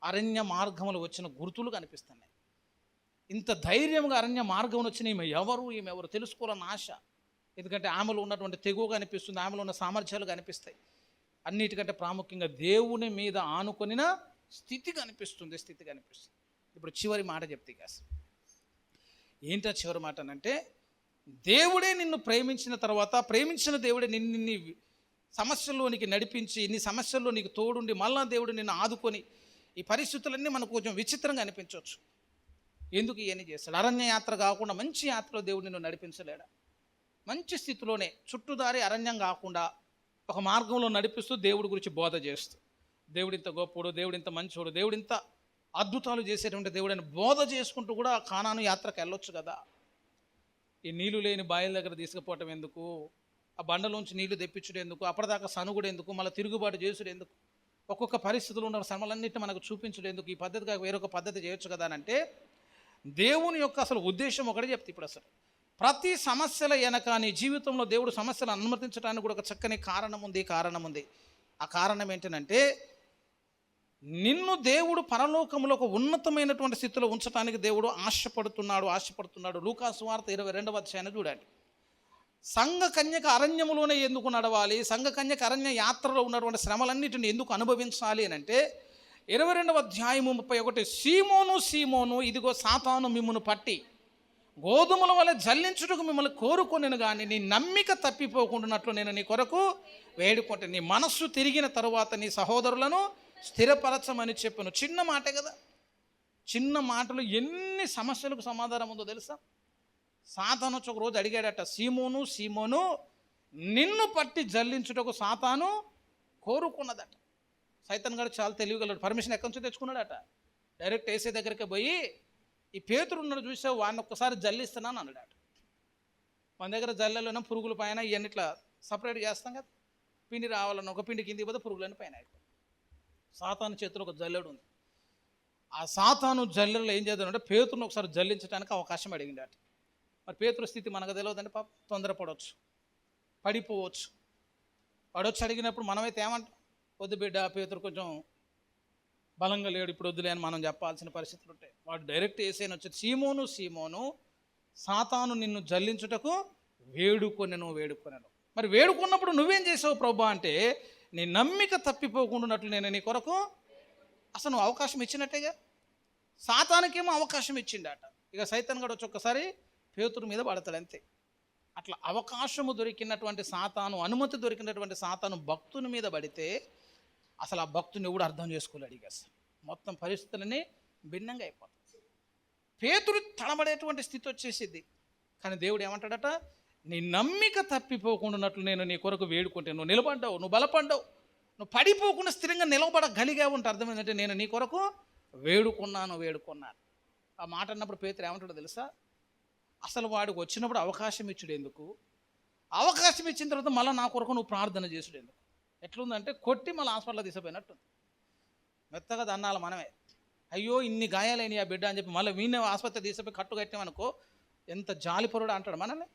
అరణ్య మార్గంలో వచ్చిన గుర్తులు కనిపిస్తున్నాయి. ఇంత ధైర్యంగా అరణ్య మార్గంలో వచ్చిన ఈమె ఎవరు తెలుసుకోవాలని ఆశ. ఎందుకంటే ఆమెలో ఉన్నటువంటి తెగువ కనిపిస్తుంది, ఆమెలో ఉన్న సామర్థ్యాలు కనిపిస్తాయి. అన్నిటికంటే ప్రాముఖ్యంగా దేవుని మీద ఆనుకొనిన స్థితి కనిపిస్తుంది. ఇప్పుడు చివరి మాట చెప్తే కాస్త ఏంటో చివరి మాట అంటే దేవుడే నిన్ను ప్రేమించిన తర్వాత, ప్రేమించిన దేవుడే నిన్ను సమస్యల్లోనికి నడిపించి, ఇన్ని సమస్యల్లో నీకు తోడుండి మళ్ళా దేవుడు నిన్ను ఆదుకొని, ఈ పరిస్థితులన్నీ మనకు కొంచెం విచిత్రంగా అనిపించవచ్చు. ఎందుకు ఇవన్నీ చేస్తాడు? అరణ్య యాత్ర కాకుండా మంచి యాత్రలో దేవుడు నిన్ను నడిపించలేడా? మంచి స్థితిలోనే చుట్టుదారి అరణ్యం కాకుండా ఒక మార్గంలో నడిపిస్తూ దేవుడి గురించి బోధ చేస్తూ, దేవుడు ఇంత గొప్పడు, దేవుడు ఇంత మంచోడు, దేవుడు ఇంత అద్భుతాలు చేసేటువంటి దేవుడని బోధ చేసుకుంటూ కూడా కానాను యాత్రకు వెళ్ళొచ్చు కదా. ఈ నీళ్లు లేని బాయిల దగ్గర తీసుకుపోవటం ఎందుకు? ఆ బండలోంచి నీళ్లు తెప్పించడం ఎందుకు? అప్పటిదాకా సనుగుడు ఎందుకు? మళ్ళీ తిరుగుబాటు చేసుడు ఎందుకు? ఒక్కొక్క పరిస్థితులు ఉన్న శ్రమలన్నింటినీ మనకు చూపించడం ఎందుకు? ఈ పద్ధతిగా వేరొక పద్ధతి చేయొచ్చు కదా అని అంటే దేవుని యొక్క అసలు ఉద్దేశం ఒకటే చెప్తే, ఇప్పుడు అసలు ప్రతి సమస్యల వెనక నీ జీవితంలో దేవుడు సమస్యలు అనుమతించడానికి కూడా ఒక చక్కని కారణం ఉంది. ఆ కారణం ఏంటంటే నిన్ను దేవుడు పరలోకంలో ఒక ఉన్నతమైనటువంటి స్థితిలో ఉంచడానికి దేవుడు ఆశపడుతున్నాడు. లూకా సువార్త 22వ అధ్యాయాన్ని చూడండి. సంఘ కన్యక అరణ్యములోనే ఎందుకు నడవాలి? సంఘ కన్యక అరణ్య యాత్రలో ఉన్నటువంటి శ్రమలన్నిటిని ఎందుకు అనుభవించాలి అని అంటే 22వ అధ్యాయము 31, సీమోను ఇదిగో సాతాను మిమ్మును పట్టి గోధుమల వల్ల జల్లించుటకు మిమ్మల్ని కోరుకొనెను కానీ నీ నమ్మిక తప్పిపోకుండానట్లు నేను నీ కొరకు వేడుకుంటే నీ మనస్సు తిరిగిన తరువాత నీ సహోదరులను స్థిరపరచమని చెప్పాను. చిన్న మాటే కదా. చిన్న మాటలు ఎన్ని సమస్యలకు సమాధానం ఉందో తెలుసా? సాతాను ఒక రోజు అడిగాడట, సీమోను నిన్ను పట్టి జల్లించుటకు సాతాను కోరుకున్నదట. సైతాన్ గారు చాలా తెలివిగలడు. పర్మిషన్ ఎక్కడి నుంచి తెచ్చుకున్నాడట? డైరెక్ట్ ఏసే దగ్గరికి పోయి ఈ పేతురు ఉన్నాడు చూసావు, వాడిని ఒక్కసారి జల్లిస్తున్నాను అన్నాడట. మన దగ్గర జల్లెలోనే పురుగుల పైన ఇవన్నీ ఇట్లా సపరేట్ చేస్తాం కదా. పిండి రావాలన్న ఒక పిండి కింది పోతే పురుగులని పైన అయిపోయి. సాతాను చేతిలో ఒక జల్లెడు ఉంది. ఆ సాతాను జల్లెడలో ఏం చేద్దామంటే పేతురుని ఒకసారి జల్లించడానికి అవకాశం అడిగిండట. మరి పేతురు స్థితి మనకు తెలియదంటే పాప తొందరపడవచ్చు, పడిపోవచ్చు. పడవచ్చు అడిగినప్పుడు మనమైతే ఏమంటాం? వద్దు బిడ్డ, పేతురు కొంచెం బలంగా లేడు, ఇప్పుడు వద్దులే అని మనం చెప్పాల్సిన పరిస్థితులు ఉంటాయి. వాడు డైరెక్ట్ వేసేయని వచ్చి, సీమోను సాతాను నిన్ను జల్లించుటకు వేడుకొనెను. మరి వేడుకున్నప్పుడు నువ్వేం చేసావు ప్రభా అంటే నీ నమ్మిక తప్పిపోకుండానట్లు నేను నీ కొరకు అసలు నువ్వు అవకాశం ఇచ్చినట్టేగా. సాతానుకేమో అవకాశం ఇచ్చిండట. ఇక సైతాన్ గడు వచ్చి ఒక్కసారి పేతురు మీద పడతాడు అంతే. అట్లా అవకాశము దొరికినటువంటి సాతాను, అనుమతి దొరికినటువంటి సాతాను భక్తుని మీద పడితే అసలు ఆ భక్తుని ఎవడు అర్థం చేసుకోలేడు. ఇక అసలు మొత్తం పరిస్థితులని భిన్నంగా అయిపోతుంది. పేతురు తడబడేటువంటి స్థితి వచ్చేసిద్ది. కానీ దేవుడు ఏమంటాడట, నీ నమ్మిక తప్పిపోకుండాన్నట్లు నేను నీ కొరకు వేడుకుంటే, నువ్వు నిలబడ్డావు, నువ్వు బలపడ్డావు, నువ్వు పడిపోకుండా స్థిరంగా నిలబడగలిగావు అంటే అర్థం ఏంటంటే నేను నీ కొరకు వేడుకున్నాను. ఆ మాట అన్నప్పుడు పేతురు ఏమంటాడో తెలుసా, అసలు వాడికి వచ్చినప్పుడు అవకాశం ఇచ్చుడు ఎందుకు, అవకాశం ఇచ్చిన తర్వాత మళ్ళీ నా కొరకు నువ్వు ప్రార్థన చేసుడు ఎందుకు. ఎట్లుందంటే కొట్టి మళ్ళీ హాస్పిటల్లో తీసుకుపోయినట్టుంది. మెత్తగా దన్నాలి మనమే, అయ్యో ఇన్ని గాయాలైన ఆ బిడ్డ అని చెప్పి మళ్ళీ వీణే ఆసుపత్రి తీసుకుపోయి కట్టు కట్టామనుకో ఎంత జాలిపరుడు అంటాడు మనల్ని.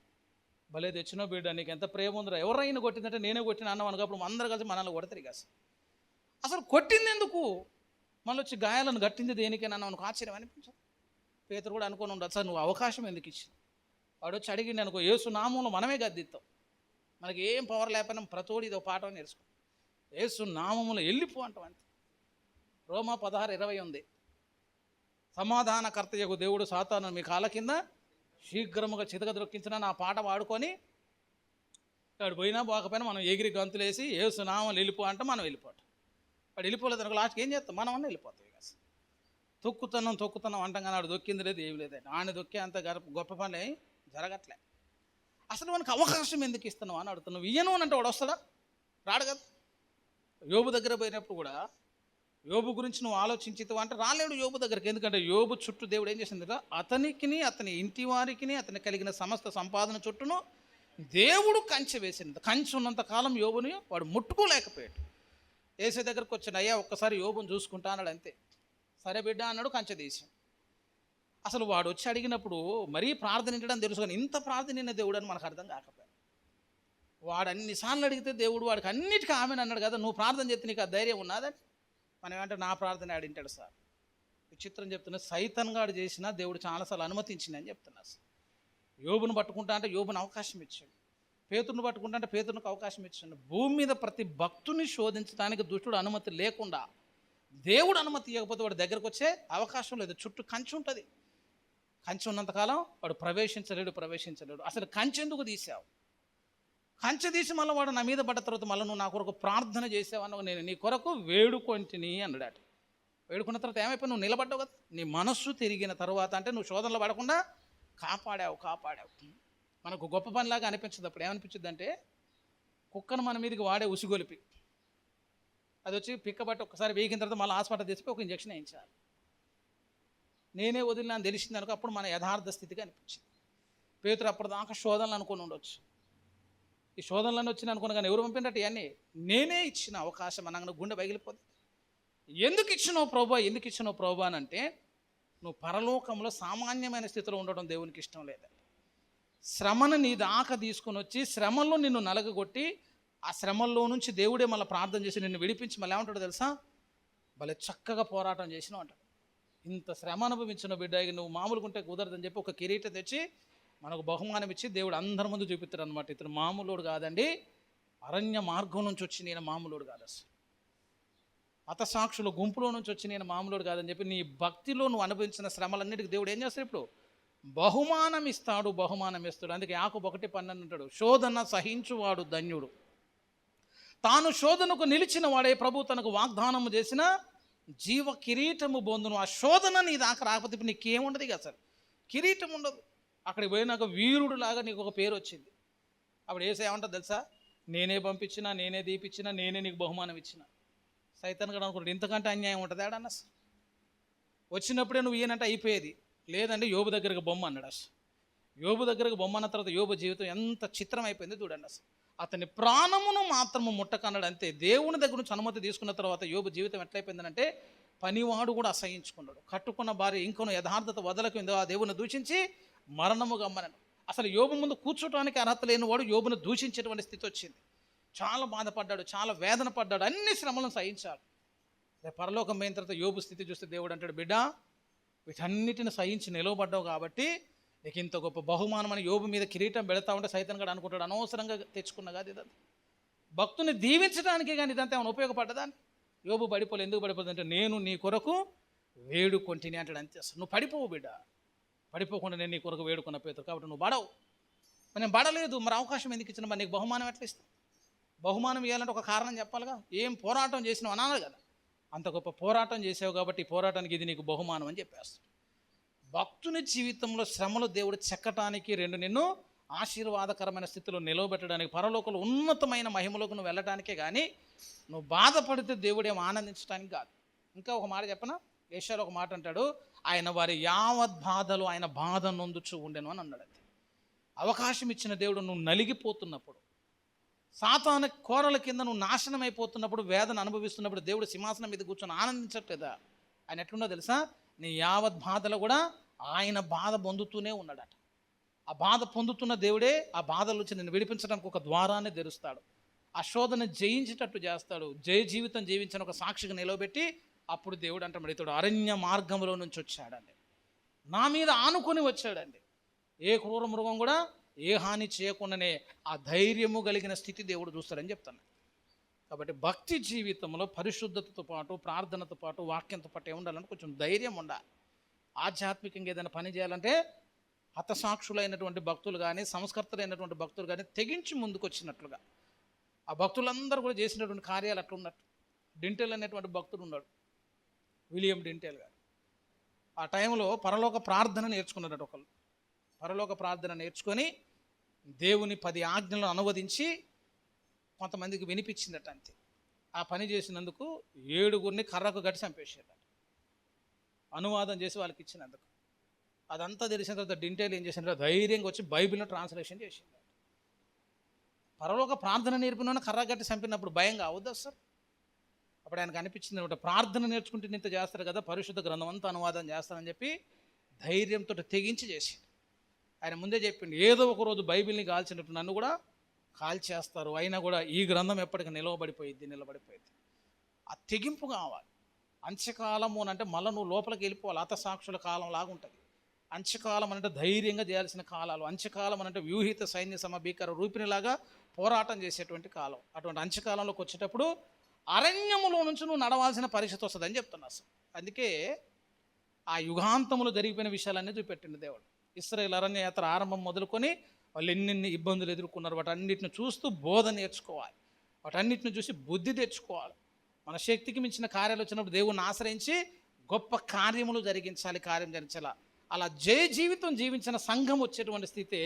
భలే తెచ్చినో బిడ్డ, నీకు ఎంత ప్రేమ ఉందిరా, ఎవరైనా కొట్టిందంటే నేనే కొట్టిన అన్నాం అనుకో, అప్పుడు అందరూ కలిసి మనల్ని కొడతారు. ఇక అసలు కొట్టింది ఎందుకు, మళ్ళీ వచ్చి గాయాలను గట్టింది దేనికైనా అనుకో ఆశ్చర్యం అనిపించదు. పేతురు కూడా అనుకోని ఉండదు, సార్ నువ్వు అవకాశం ఎందుకు ఇచ్చిన. వాడు వచ్చి అడిగింది అనుకో, యేసు నామంలో మనమే గద్దిస్తాం. మనకి ఏం పవర్ లేకపోయినా ప్రతోడు ఇదో పాఠం నేర్చుకో, యేసు నామములో వెళ్ళిపో అంటాం అంతే. రోమా 16:20 ఉంది, సమాధానకర్తయగు దేవుడు సాతాను మీ కాళ్ళ కింద శీఘ్రముగా చితక దొక్కించిన నా పాట వాడుకొని వాడు పోయినా పోకపోయినా మనం ఎగిరి గంతులేసి యేసు నామములో వెళ్ళిపో అంటే మనం వెళ్ళిపోవటం. వాడు వెళ్ళిపోలేదు అనుకో, లాస్ట్కి ఏం చేస్తాం, మనం అన్న వెళ్ళిపోతాం. ఇక తొక్కుతున్నాం అంటాం కానీ వాడు దొక్కింది లేదు, ఏమి లేదండి. ఆయన దొక్కే అంత గొప్ప పని జరగట్లే. అసలు మనకు అవకాశం ఎందుకు ఇస్తున్నావు అని అడుగుతున్నావు. ఇయ్యను అని అంటే వాడు వస్తాడా, రాడు కదా. యోబు దగ్గర పోయినప్పుడు కూడా యోబు గురించి నువ్వు ఆలోచించితావు అంటే రాలేడు యోబు దగ్గరికి. ఎందుకంటే యోబు చుట్టూ దేవుడు ఏం చేసింది కదా, అతనికిని అతని ఇంటి వారికిని అతని కలిగిన సమస్త సంపాదన చుట్టూను దేవుడు కంచె వేసింది. కంచె ఉన్నంత కాలం యోబుని వాడు ముట్టుకోలేకపోయాడు. ఏసే దగ్గరకు వచ్చిన, అయ్యా ఒక్కసారి యోబుని చూసుకుంటా అన్నాడు అంతే. సరే బిడ్డ అన్నాడు, కంచె తీసి. అసలు వాడు వచ్చి అడిగినప్పుడు మరీ ప్రార్థన వినడం తెలుసు, కానీ ఇంత ప్రార్థన విన్న దేవుడు అని మనకు అర్థం కాకపోయాడు. వాడు అన్నిసార్లు అడిగితే దేవుడు వాడికి అన్నిటికీ ఆమెను అన్నాడు కదా, నువ్వు ప్రార్థన చేస్తే నీకు ఆ ధైర్యం ఉన్నదని. మనం ఏమంటే నా ప్రార్థన ఆడింటాడు సార్. విచిత్రం చెప్తున్నా, సైతాన్ గాడు చేసినా దేవుడు చాలాసార్లు అనుమతించింది అని చెప్తున్నా. యోబును పట్టుకుంటా అంటే యోబుని అవకాశం ఇచ్చాడు, పేతురుని పట్టుకుంటా అంటే పేతురునికి అవకాశం ఇచ్చాడు. భూమి మీద ప్రతి భక్తుని శోధించడానికి దుష్టుడు అనుమతి లేకుండా దేవుడు అనుమతి ఇవ్వకపోతే వాడి దగ్గరకు వచ్చే అవకాశం లేదు. చుట్టూ కంచె ఉంటుంది, కంచె ఉన్నంతకాలం వాడు ప్రవేశించలేడు. అసలు కంచె ఎందుకు తీసావు, కంచె తీసి మళ్ళీ వాడు నా మీద పడ్డ తర్వాత మళ్ళీ నువ్వు నా కొరకు ప్రార్థన చేసావన్నావు, నేను నీ కొరకు వేడుకొంటిని అన్నాడట. వేడుకున్న తర్వాత ఏమైపోయి నువ్వు నిలబడ్డావు కదా, నీ మనస్సు తిరిగిన తర్వాత అంటే నువ్వు శోధనలో పడకుండా కాపాడావు. మనకు గొప్ప పనిలాగా అనిపించదు. అప్పుడు ఏమనిపించింది అంటే, కుక్కను మన మీదకి వాడే ఉసిగొలిపి అది వచ్చి పిక్కబట్టి ఒకసారి వేగిన తర్వాత మళ్ళీ హాస్పిటల్ తెచ్చిపోయి ఒక ఇంజక్షన్ వేయించాలి. నేనే వదిలినా అని తెలిసింది అనుకో, అప్పుడు మన యథార్థ స్థితిగా అనిపించింది. పేతురు అప్పటిదాకా శోధనలు అనుకుని ఉండొచ్చు, ఈ శోధనలను వచ్చిన అనుకున్నా కానీ ఎవరు పంపినట్టు ఇవన్నీ నేనే ఇచ్చిన అవకాశం అనగా గుండె పగిలిపోతుంది. ఎందుకు ఇచ్చినావు ప్రభు అని అంటే, నువ్వు పరలోకంలో సామాన్యమైన స్థితిలో ఉండడం దేవునికి ఇష్టం లేదండి. శ్రమను నీ దాకా తీసుకొని వచ్చి శ్రమల్లో నిన్ను నలగగొట్టి ఆ శ్రమల్లో నుంచి దేవుడే మళ్ళీ ప్రార్థన చేసి నిన్ను విడిపించి మళ్ళీ ఏమంటాడు తెలుసా, భలే చక్కగా పోరాటం చేసినావు అంటాడు. ఇంత శ్రమ అనుభవించిన బిడ్డ నువ్వు మామూలుగా కుదరదని చెప్పి ఒక కిరీటం తెచ్చి మనకు బహుమానం ఇచ్చి దేవుడు అందరి ముందు చూపిస్తాడు అనమాట. ఇతను మామూలుడు కాదండి, అరణ్య మార్గం నుంచి వచ్చి నేను మామూలుడు కాదు, అసలు హతసాక్షుల గుంపులో నుంచి వచ్చి నేను మామూలుడు కాదని చెప్పి నీ భక్తిలో నువ్వు అనుభవించిన శ్రమలన్నిటికీ దేవుడు ఏం చేస్తాడు, ఇప్పుడు బహుమానం ఇస్తాడు. అందుకే యాకోబు 1:12 అంటాడు, శోధన సహించువాడు ధన్యుడు, తాను శోధనకు నిలిచిన వాడే ప్రభు తనకు వాగ్దానము చేసిన జీవ కిరీటము పొందును. ఆ శోధన నీ దాకా రాకపోతే ఇప్పుడు నీకేముండదు, ఇక అసలు కిరీటం ఉండదు. అక్కడికి పోయినాక వీరుడు లాగా నీకు ఒక పేరు వచ్చింది. అప్పుడు ఏమంటుంది తెలుసా, నేనే పంపించినా, నేనే దీపించినా, నేనే నీకు బహుమానం ఇచ్చిన. సైతాన్ కూడా అనుకుంటాడు ఇంతకంటే అన్యాయం ఉంటుంది ఆడన్న. వచ్చినప్పుడే నువ్వు ఈయనంటే అయిపోయేది. లేదండి యోబు దగ్గరకు బొమ్మ అన్నాడు. అసలు యోబు దగ్గరకు బొమ్మ అన్న తర్వాత యోబు జీవితం ఎంత చిత్రం అయిపోయింది చూడండి. అసలు అతని ప్రాణమును మాత్రము ముట్టకన్నాడు అంతే. దేవుని దగ్గర నుంచి అనుమతి తీసుకున్న తర్వాత యోబు జీవితం ఎట్లయిపోయిందంటే, పనివాడు కూడా అసహించుకున్నాడు. కట్టుకున్న భార్య ఇంకొన యథార్థత వదలకుందో ఆ దేవుని దూషించి మరణము గమ్మనను. అసలు యోబు ముందు కూర్చోటానికి అర్హత లేనివాడు యోబును దూషించేటువంటి స్థితి వచ్చింది. చాలా బాధపడ్డాడు, చాలా వేదన పడ్డాడు, అన్ని శ్రమలను సహించాడు. పరలోకం పోయిన తర్వాత యోబు స్థితి చూస్తే దేవుడు అంటాడు, బిడ్డ వీటన్నిటిని సహించి నిలవబడ్డావు కాబట్టి నీకు ఇంత గొప్ప బహుమానం అని. యోబు మీద కిరీటం పెడతా ఉంటే సైతాన్ కూడా అనుకుంటాడు అనవసరంగా తెచ్చుకున్నా కాదు ఇదంతా, భక్తుని దీవించడానికే కానీ ఇదంతా ఏమైనా ఉపయోగపడ్డదా. యోబు పడిపోలేదు. ఎందుకు పడిపోతుంది అంటే, నేను నీ కొరకు వేడుకొంటిని అంటాడు. అంతే. అసలు నువ్వు పడిపోవు బిడ్డ, పడిపోకుండా నేను నీ కొరకు వేడుకున్న పేతురు కాబట్టి నువ్వు పడవు. మరి నేను పడలేదు, మరి అవకాశం ఎందుకు ఇచ్చిన, మరి నీకు బహుమానం ఎట్లా ఇస్తాను? బహుమానం ఇవ్వాలంటే ఒక కారణం చెప్పాలిగా. ఏం పోరాటం చేసినావు అనాలి కదా. అంత గొప్ప పోరాటం చేసావు కాబట్టి ఈ పోరాటానికి ఇది నీకు బహుమానం అని చెప్పేస్తాడు. భక్తుని జీవితంలో శ్రమలు దేవుడు చెక్కటానికి, రెండు నిన్ను ఆశీర్వాదకరమైన స్థితిలో నిలవబెట్టడానికి, పరలోకంలో ఉన్నతమైన మహిమలోకి నువ్వు వెళ్ళటానికే కానీ నువ్వు బాధపడితే దేవుడేమో ఆనందించడానికి కాదు. ఇంకా ఒక మాట చెప్పనా, యెషయాలో ఒక మాట అంటాడు, ఆయన వారి యావత్ బాధలు ఆయన బాధ నొందుచూ ఉండెను అని అన్నాడు. అంతే. అవకాశం ఇచ్చిన దేవుడు నువ్వు నలిగిపోతున్నప్పుడు, సాతాను కోరల కింద నువ్వు నాశనం అయిపోతున్నప్పుడు, వేదన అనుభవిస్తున్నప్పుడు దేవుడు సింహాసనం మీద కూర్చొని ఆనందించట్లేదా? ఆయన ఎట్లుండో తెలుసా? నీ యావత్ బాధలు కూడా ఆయన బాధ పొందుతూనే ఉన్నాడట. ఆ బాధ పొందుతున్న దేవుడే ఆ బాధల నుంచి నిన్ను విడిపించడానికి ఒక ద్వారాన్ని తెరుస్తాడు. ఆ శోధన జయించేటట్టు చేస్తాడు. జయ జీవితం జీవించిన ఒక సాక్షిగా నిలవబెట్టి అప్పుడు దేవుడు అంటాడు, ఇతడు అరణ్య మార్గంలో నుంచి వచ్చాడండి, నా మీద ఆనుకొని వచ్చాడండి. ఏ క్రూర మృగం కూడా ఏ హాని చేయకుండానే ఆ ధైర్యము కలిగిన స్థితి దేవుడు చూస్తాడని చెప్తాను. కాబట్టి భక్తి జీవితంలో పరిశుద్ధతతో పాటు, ప్రార్థనతో పాటు, వాక్యంతో పాటు ఏముండాలంటే కొంచెం ధైర్యం ఉండాలి. ఆధ్యాత్మికంగా ఏదైనా పని చేయాలంటే హతసాక్షులైనటువంటి భక్తులు కానీ, సంస్కర్తలైనటువంటి భక్తులు కానీ తెగించి ముందుకు వచ్చినట్లుగా ఆ భక్తులందరూ కూడా చేసినటువంటి కార్యాలు అట్లా ఉన్నట్టు. డింటెల్ అనేటువంటి భక్తుడు ఉన్నాడు, విలియం డింటెల్ గారు. ఆ టైంలో పరలోక ప్రార్థన నేర్చుకున్నారట ఒకళ్ళు. పరలోక ప్రార్థన నేర్చుకొని దేవుని 10 ఆజ్ఞలను అనువదించి కొంతమందికి వినిపించిందట. అంతే. ఆ పని చేసినందుకు 7గురిని కర్రకు గట్టి చంపేసారట, అనువాదం చేసి వాళ్ళకి ఇచ్చినందుకు. అదంతా తెలిసిన తర్వాత డింటెల్ ఏం చేసిందంటే ధైర్యంగా వచ్చి బైబిల్ను ట్రాన్స్లేషన్ చేసింది. పరలోక ప్రార్థన నేర్పిన కర్ర గట్టి చంపినప్పుడు భయం కావద్దా సార్? అప్పుడు ఆయనకు అనిపించింది అనమాట, ప్రార్థన నేర్చుకుంటే ఇంత చేస్తారు కదా, పరిశుద్ధ గ్రంథం అంతా అనువాదం చేస్తానని చెప్పి ధైర్యంతో తెగించి చేసింది. ఆయన ముందే చెప్పిండు, ఏదో ఒక రోజు బైబిల్ని కాల్చినట్టు నన్ను కూడా కాల్చేస్తారు, అయినా కూడా ఈ గ్రంథం ఎప్పటికీ నిలబడిపోయింది. ఆ తెగింపు కావాలి. అంత్యకాలము అని అంటే మళ్ళీ నువ్వు లోపలికి వెళ్ళిపోవాలి. హతసాక్షుల కాలం లాగా ఉంటుంది. అంత్యకాలం అంటే ధైర్యంగా చేయాల్సిన కాలాలు. అంత్యకాలం అంటే వ్యూహిత సైన్య సమభీకర రూపిణిలాగా పోరాటం చేసేటువంటి కాలం. అటువంటి అంత్యకాలంలోకి వచ్చేటప్పుడు అరణ్యములో నుంచి నువ్వు నడవాల్సిన పరిస్థితి వస్తుందని చెప్తున్నా అసలు. అందుకే ఆ యుగాంతములు జరిగిపోయిన విషయాలన్నీ చూపెట్టింది దేవుడు. ఇశ్రాయేలు అరణ్య యాత్ర ఆరంభం మొదలుకొని వాళ్ళు ఎన్నెన్ని ఇబ్బందులు ఎదుర్కొన్నారు, వాటన్నిటిని చూస్తూ బోధ నేర్చుకోవాలి, వాటన్నిటిని చూసి బుద్ధి తెచ్చుకోవాలి. మన శక్తికి మించిన కార్యాలు వచ్చినప్పుడు దేవుణ్ణి ఆశ్రయించి గొప్ప కార్యములు జరిగించాలి. అలా జయ జీవితం జీవించిన సంఘం వచ్చేటువంటి స్థితి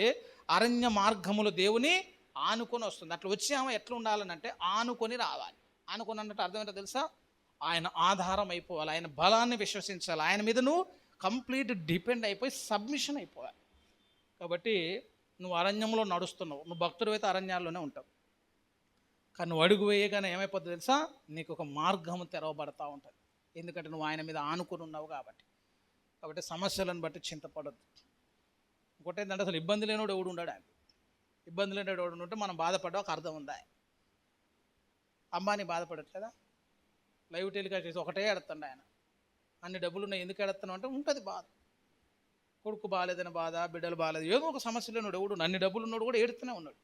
అరణ్య మార్గములు దేవుని ఆనుకొని వస్తుంది. అట్లా వచ్చామో ఎట్లా ఉండాలనంటే ఆనుకొని రావాలి. ఆనుకొని అన్నట్టు అర్థం ఏంటో తెలుసా? ఆయన ఆధారం అయిపోవాలి, ఆయన బలాన్ని విశ్వసించాలి, ఆయన మీద నువ్వు కంప్లీట్ డిపెండ్ అయిపోయి సబ్మిషన్ అయిపోవాలి. కాబట్టి నువ్వు అరణ్యంలో నడుస్తున్నావు, నువ్వు భక్తుడు అయితే అరణ్యాల్లోనే ఉంటావు. కానీ నువ్వు అడుగు వేయగానే ఏమైపోతుంది తెలుసా? నీకు ఒక మార్గం తెరవబడతా ఉంటుంది. ఎందుకంటే నువ్వు ఆయన మీద ఆనుకొని ఉన్నావు కాబట్టి. సమస్యలను బట్టి చింతపడద్దు. ఇంకోటి ఏంటంటే అసలు ఇబ్బంది లేనివాడు ఎవడు ఉన్నాడు? ఆయన ఇబ్బంది లేనివాడు ఎవడు ఉంటే మనం బాధపడ్డా ఒక అర్థం ఉందా? అంబానీ బాధపడట్లేదా? లైవ్ టెలికాస్ట్ చేసి ఒకటే ఎడతాడు ఆయన. అన్ని డబ్బులు ఉన్నాయి ఎందుకు ఎడతాను అంటే ఉంటుంది బాధ. కొడుకు బాగాలేదని బాధ, బిడ్డలు బాగాలేదు, ఏదో ఒక సమస్య లేనివాడు ఎవడు, అన్ని డబ్బులు ఉన్నాడు కూడా ఏడుతూనే ఉన్నాడు.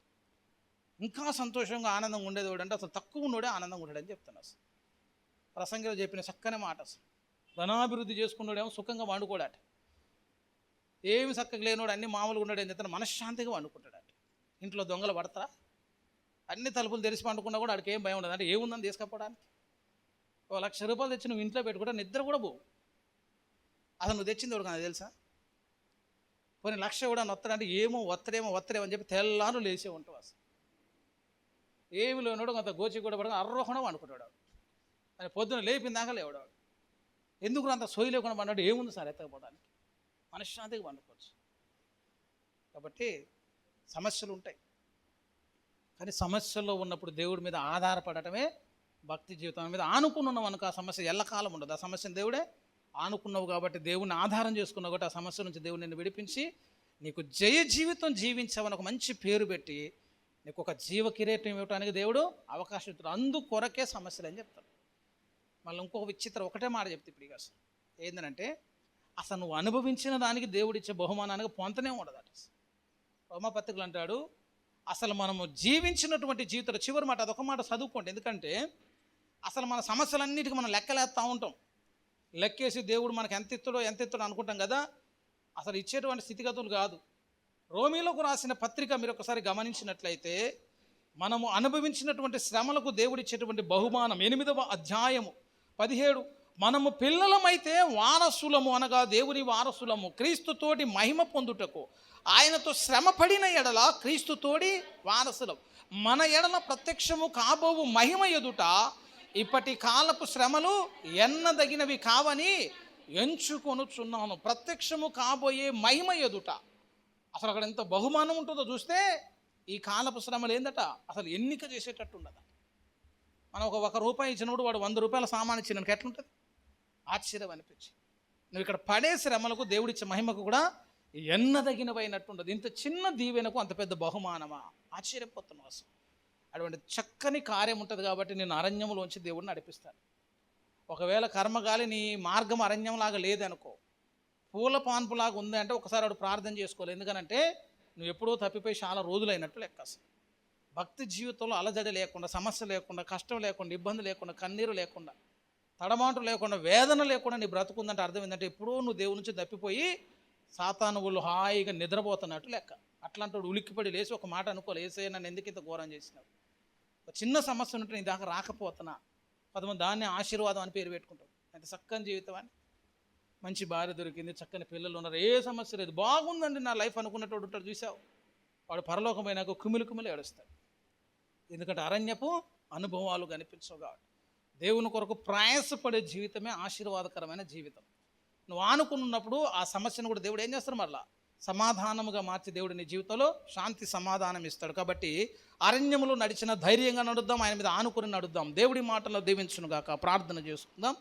ఇంకా సంతోషంగా ఆనందంగా ఉండేది ఎవడు అంటే అసలు తక్కువ ఉన్నాడే ఆనందంగా ఉంటాడని చెప్తాను. అసలు ప్రసంగిలో చెప్పిన చక్కని మాట. అసలు ధనాభివృద్ధి చేసుకున్నాడేమో సుఖంగా వండుకోడాట, ఏమి చక్కగా లేనివాడు అన్ని మామూలుగా ఉన్నాడు ఏం చెప్తాను మనశ్శాంతిగా వండుకుంటాడట. ఇంట్లో దొంగలు పడతారా? అన్ని తలుపులు తెరిచి పండుకున్నా కూడా వాడికి ఏం భయం ఉండదు. అంటే ఏముందని తీసుకపోవడానికి? 1,00,000 రూపాయలు తెచ్చి నువ్వు ఇంట్లో పెట్టుకుంటే నిద్ర కూడా పోవు. అసలు నువ్వు తెచ్చింది ఎవరు కానీ తెలుసా? కొన్ని 1,00,000 కూడా వస్తాడంటే ఏమో వత్తడేమో అని చెప్పి తెల్లారు లేచే ఉంటావు. అసలు ఏమి లేనివాడు కొంత గోచి కూడా పడగా అర్రకుండా వండుకుంటాడు. అని పొద్దున లేపిందాక లేవడాడు. ఎందుకు అంత సోయి లేకుండా పడినాడు? ఏముంది సార్ ఎత్తకపోవడానికి? మనశ్శాంతిగా పండుకోవచ్చు. కాబట్టి సమస్యలు ఉంటాయి, కానీ సమస్యల్లో ఉన్నప్పుడు దేవుడి మీద ఆధారపడటమే భక్తి జీవితం. మీద ఆనుకుని ఉన్నావు అనుకో ఆ సమస్య ఎల్లకాలం ఉండదు. ఆ సమస్యను దేవుడే ఆనుకున్నావు కాబట్టి, దేవుడిని ఆధారం చేసుకున్నావు కాబట్టి ఆ సమస్య నుంచి దేవుడు నిన్ను విడిపించి నీకు జయ జీవితం జీవించావని ఒక మంచి పేరు పెట్టి నీకు ఒక జీవ కిరీటం ఇవ్వడానికి దేవుడు అవకాశం ఇస్తాడు. అందుకొరకే సమస్యలు అని చెప్తాడు. మళ్ళీ ఇంకొక విచిత్రం ఒకటే మాట చెప్తే ఇప్పుడు అసలు ఏంటంటే, అసలు నువ్వు అనుభవించిన దానికి దేవుడిచ్చే బహుమానానికి పొంతనే ఉండదట. రోమాపత్రికలు అంటాడు, అసలు మనము జీవించినటువంటి జీవితంలో చివరి మాట అదొక మాట చదువుకోండి. ఎందుకంటే అసలు మన సమస్యలన్నిటికీ మనం లెక్కలేస్తూ ఉంటాం. లెక్కేసి దేవుడు మనకు ఎంత ఇస్తాడో అనుకుంటాం కదా, అసలు ఇచ్చేటువంటి స్థితిగతులు కాదు. రోమీలకు రాసిన పత్రిక మీరు ఒకసారి గమనించినట్లయితే, మనము అనుభవించినటువంటి శ్రమలకు దేవుడు ఇచ్చేటువంటి బహుమానం 8వ అధ్యాయము 17, మనము పిల్లలమైతే వారసులము, అనగా దేవుని వారసులము, క్రీస్తుతోటి మహిమ పొందుటకు ఆయనతో శ్రమపడిన ఎడల క్రీస్తుతోడి వారసులం. మన ఎడల ప్రత్యక్షము కాబోవు మహిమ ఎదుట ఇప్పటి కాలపు శ్రమలు ఎన్నదగినవి కావని ఎంచుకొనుచున్నాను. ప్రత్యక్షము కాబోయే మహిమ ఎదుట అసలు అక్కడ ఎంత బహుమానం ఉంటుందో చూస్తే, ఈ కాలపు శ్రమలు ఏందట అసలు ఎన్నిక చేసేటట్టు ఉండదు. మనం ఒక రూపాయి ఇచ్చినప్పుడు వాడు 100 రూపాయల సామాన్ ఇచ్చినానికి ఎట్లుంటుంది? ఆశ్చర్యం అనిపించి, నువ్వు ఇక్కడ పడే శ్రమలకు దేవుడిచ్చే మహిమకు కూడా ఎన్నదగినవైనట్టు ఉండదు. ఇంత చిన్న దీవెనకు అంత పెద్ద బహుమానమా? ఆశ్చర్యపోతున్నావు. అసలు అటువంటి చక్కని కార్యం ఉంటుంది కాబట్టి నేను అరణ్యంలోంచి దేవుడిని నడిపిస్తాను. ఒకవేళ కర్మగాలి నీ మార్గం అరణ్యంలాగా లేదనుకో, పూల పాన్పులాగా ఉంది అంటే ఒకసారి వాడు ప్రార్థన చేసుకోవాలి. ఎందుకనంటే నువ్వు ఎప్పుడో తప్పిపోయి చాలా రోజులైనట్టు లెక్క. అసలు భక్తి జీవితంలో అలజడి లేకుండా, సమస్య లేకుండా, కష్టం లేకుండా, ఇబ్బంది లేకుండా, కన్నీరు లేకుండా, తడమాటు లేకుండా, వేదన లేకుండా నీ బ్రతుకుందంటే అర్థం ఏంటంటే ఎప్పుడో నువ్వు దేవుడి నుంచి తప్పిపోయి సాతాను వాళ్ళు హాయిగా నిద్రపోతున్నట్టు లెక్క. అట్లాంటి వాడు ఉలిక్కిపడి లేచి ఒక మాట అనుకోవాలి, ఏసయ్య నన్ను ఎందుకు ఇంత ఘోరం చేసినావు, ఒక చిన్న సమస్య ఉంటే నీ దాకా రాకపోతున్నా, 10 మంది దాన్ని ఆశీర్వాదం అని పేరు పెట్టుకుంటావు. ఎంత చక్కని జీవితం అని, మంచి భార్య దొరికింది, చక్కని పిల్లలు ఉన్నారు, ఏ సమస్య లేదు, బాగుందండి నా లైఫ్ అనుకున్నట్టు ఉంటాడు. చూసావు, వాడు పరలోకమైనాక కుమిలి ఏడుస్తాడు. ఎందుకంటే అరణ్యపు అనుభవాలు కనిపించవు కాబట్టి. దేవుని కొరకు ప్రయాసపడే జీవితమే ఆశీర్వాదకరమైన జీవితం. నువ్వు ఆనుకున్నప్పుడు ఆ సమస్యను కూడా దేవుడు ఏం చేస్తాడు, మరలా సమాధానముగా మార్చి దేవుడు నీ జీవితంలో శాంతి సమాధానం ఇస్తాడు. కాబట్టి అరణ్యములో నడిచిన ధైర్యంగా నడుద్దాం, ఆయన మీద ఆనుకుని నడుద్దాం. దేవుడి మాటలో దీవించునుగాక. ప్రార్థన చేసుకుందాం.